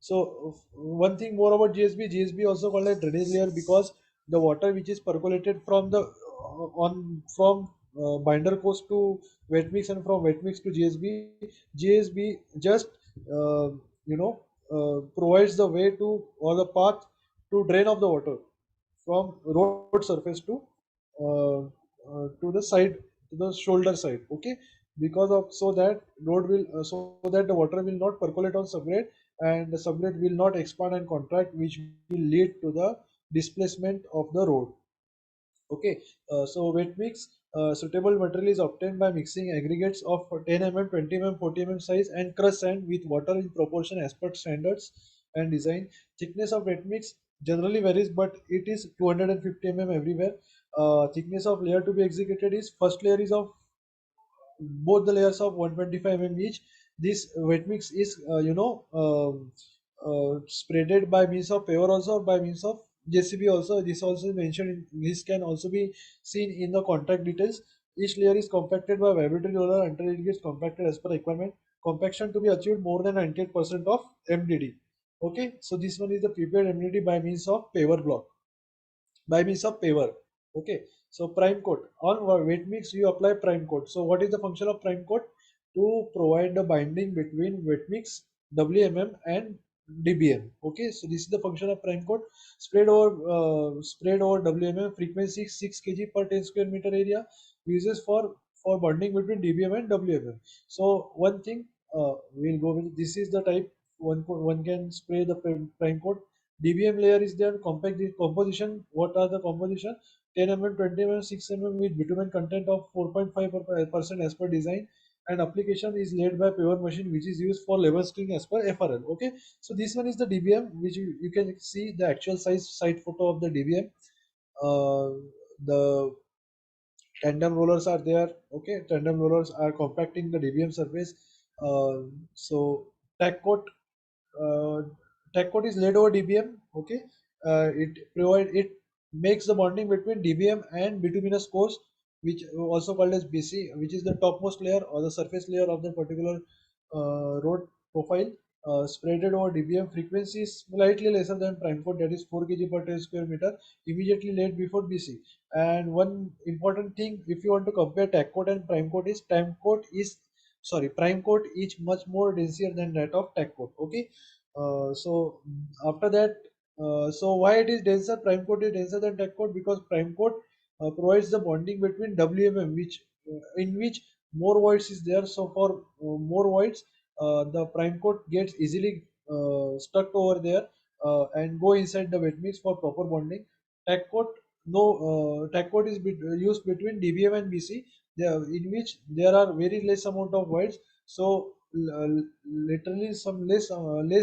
So one thing more about GSB also called a drainage layer, because the water which is percolated from the on from binder coast to wet mix and from wet mix to GSB just uh, provides the way to or the path to drain of the water from road surface to the side, to the shoulder side. Okay, because of so that the water will not percolate on subgrade, and the subgrade will not expand and contract, which will lead to the displacement of the road. Okay, so wet mix Suitable material is obtained by mixing aggregates of 10 mm, 20 mm, 40 mm size and crushed sand with water in proportion as per standards and design. Thickness of wet mix generally varies, but it is 250 mm everywhere. Thickness of layer to be executed is first layer is of both the layers of 125 mm each. This wet mix is spreaded by means of paver also, or by means of JCB also. This also is mentioned this can also be seen in the contract details. Each layer is compacted by vibratory roller until it gets compacted as per requirement. Compaction to be achieved more than 98% of MDD. Okay, so this one is the prepared MDD by means of paver block, by means of paver. Okay, so prime coat on wet mix you apply prime coat. So what is the function of prime coat? To provide the binding between wet mix, WMM and DBM. Okay, so this is the function of prime coat. Spread over WMM, frequency 6 kg per 10 square meter area, uses for bonding between DBM and WMM. So one thing, we'll go with this is the type one can spray the prime coat. DBM layer is there. Compact the composition. What are the composition? 10 mm, 20 mm, 6 mm with bitumen content of 4.5% as per design. And application is laid by paver machine, which is used for level string as per FRL. Okay, so this one is the DBM, which you can see the actual size site photo of the DBM. The tandem rollers are there. Okay, tandem rollers are compacting the DBM surface. So tack coat, uh, tack coat is laid over DBM. Okay, it makes the bonding between DBM and bituminous cores, which also called as BC, which is the topmost layer or the surface layer of the particular road profile. Spreaded over DBM, frequency is slightly lesser than prime coat, that is 4 kg per 10 square meter, immediately laid before BC. And one important thing, if you want to compare tack coat and prime coat, is prime coat is much more denser than that of tack coat. Okay, so after that, so why it is denser? Prime coat is denser than tack coat because prime coat provides the bonding between WMM, which in which more voids is there. So for more voids, the prime coat gets easily stuck over there and go inside the wet mix for proper bonding. Tack coat, no, tack coat is used between DBM and BC, in which there are very less amount of voids. So literally some less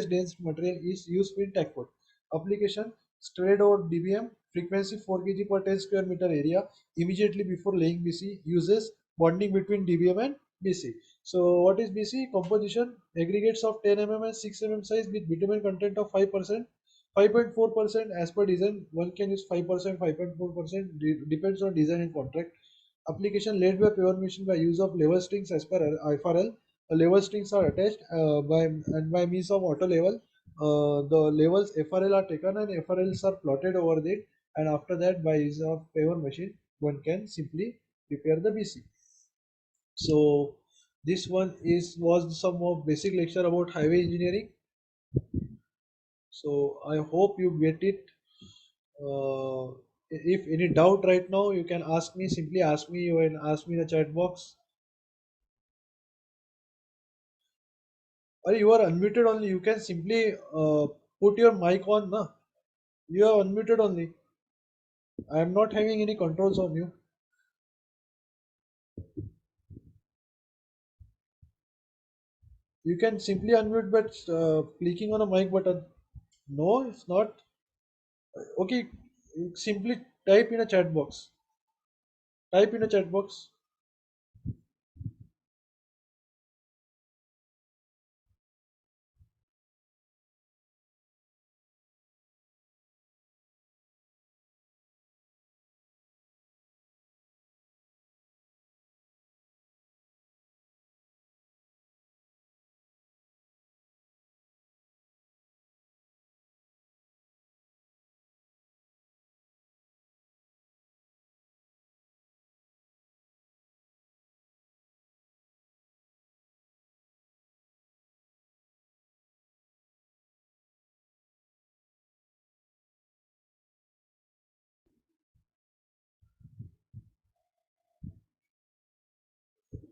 dense material is used in tack coat. Application: straight over DBM, frequency 4 kg per 10 square meter area, immediately before laying BC, uses bonding between DBM and BC. So what is BC? Composition: aggregates of 10 mm and 6 mm size with bitumen content of 5%, 5.4% as per design. One can use 5%, 5.4%, depends on design and contract. Application: laid by paver machine by use of level strings as per FRL. Level strings are attached by means of auto level. The levels FRL are taken and FRLs are plotted over it, and after that by use of paver machine one can simply prepare the BC. So this one was some more basic lecture about highway engineering. So I hope you get it. If any doubt right now, you can ask me. Simply ask me. You can ask me in the chat box. Or you are unmuted only. You can simply put your mic on. Na? You are unmuted only. I am not having any controls on you. You can simply unmute by clicking on a mic button. No, it's not. Okay, simply type in a chat box. Type in a chat box.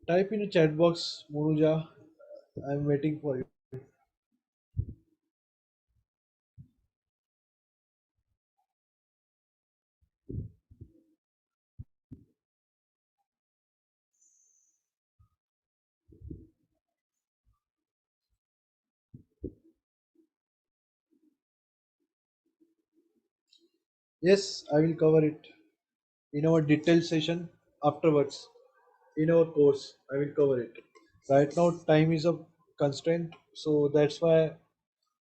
Type in a chat box, Monuja. I'm waiting for you. Yes, I will cover it in our detailed session afterwards. In our course, I will cover it. Right now, time is a constraint, so that's why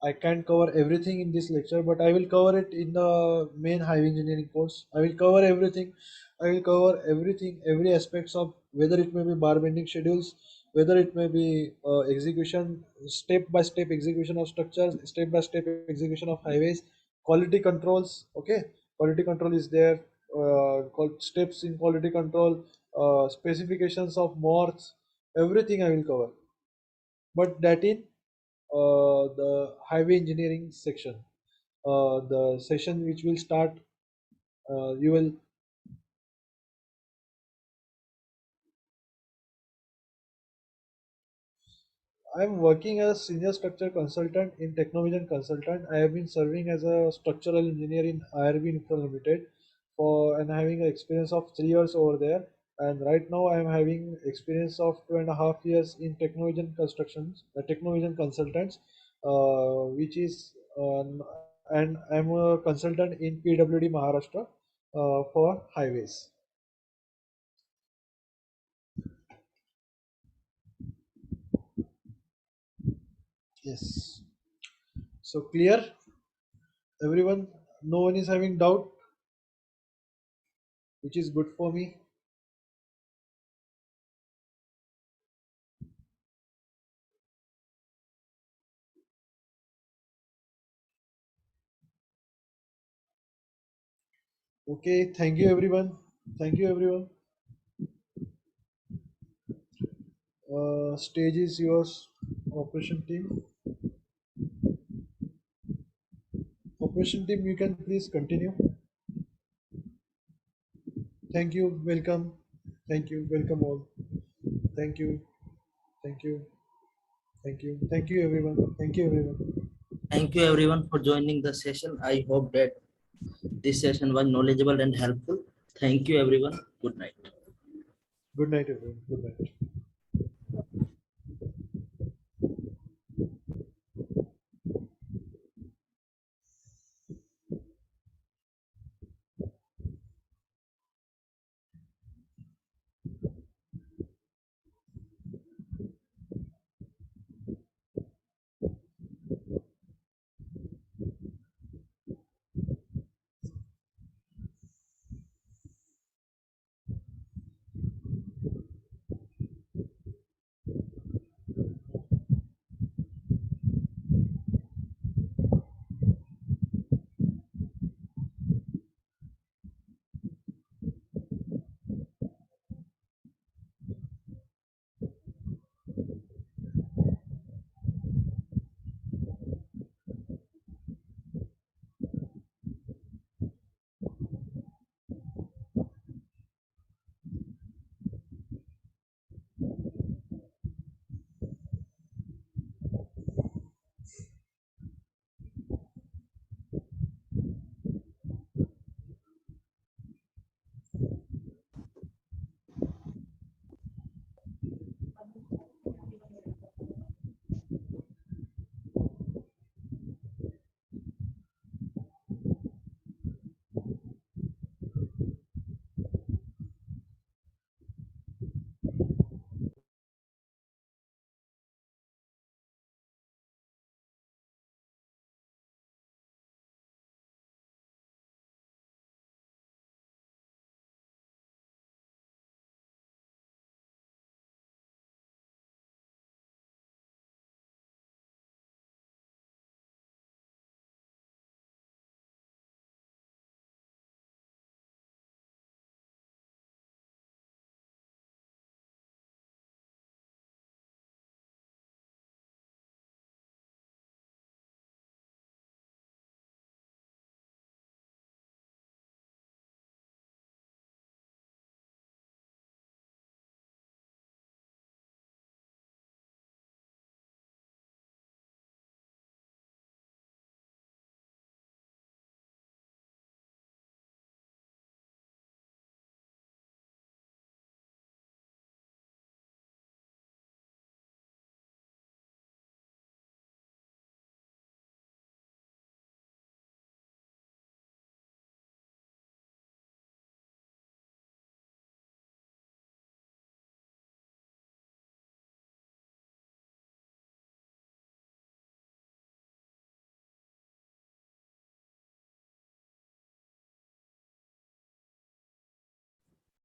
I can't cover everything in this lecture, but I will cover it in the main highway engineering course. I will cover everything. I will cover everything, every aspects of whether it may be bar bending schedules, whether it may be execution, step by step execution of structures, step by step execution of highways, quality controls. Okay, quality control is there. Called steps in quality control, specifications of moths, everything I will cover. But that in the highway engineering section, the session which will start, you will. I'm working as senior structure consultant in Technovision Consultant. I have been serving as a structural engineer in IRB Infra Limited for and having an experience of 3 years over there. And right now I am having experience of 2.5 years in Technovision Constructions, Technovision Consultants, which is and I'm a consultant in PWD Maharashtra for highways. Yes. So clear, everyone. No one is having doubt, which is good for me. Okay, thank you everyone. Thank you everyone. Stage is yours, operation team. Operation team, you can please continue. Thank you, welcome. Thank you, welcome all. Thank you, thank you, thank you, thank you everyone. Thank you everyone. Thank you everyone for joining the session. I hope that this session was knowledgeable and helpful. Thank you everyone. Good night. Good night everyone. Good night.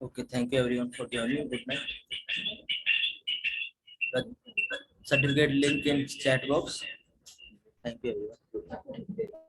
Okay, thank you everyone for joining. Good night. The certificate link in chat box. Thank you everyone. Good night.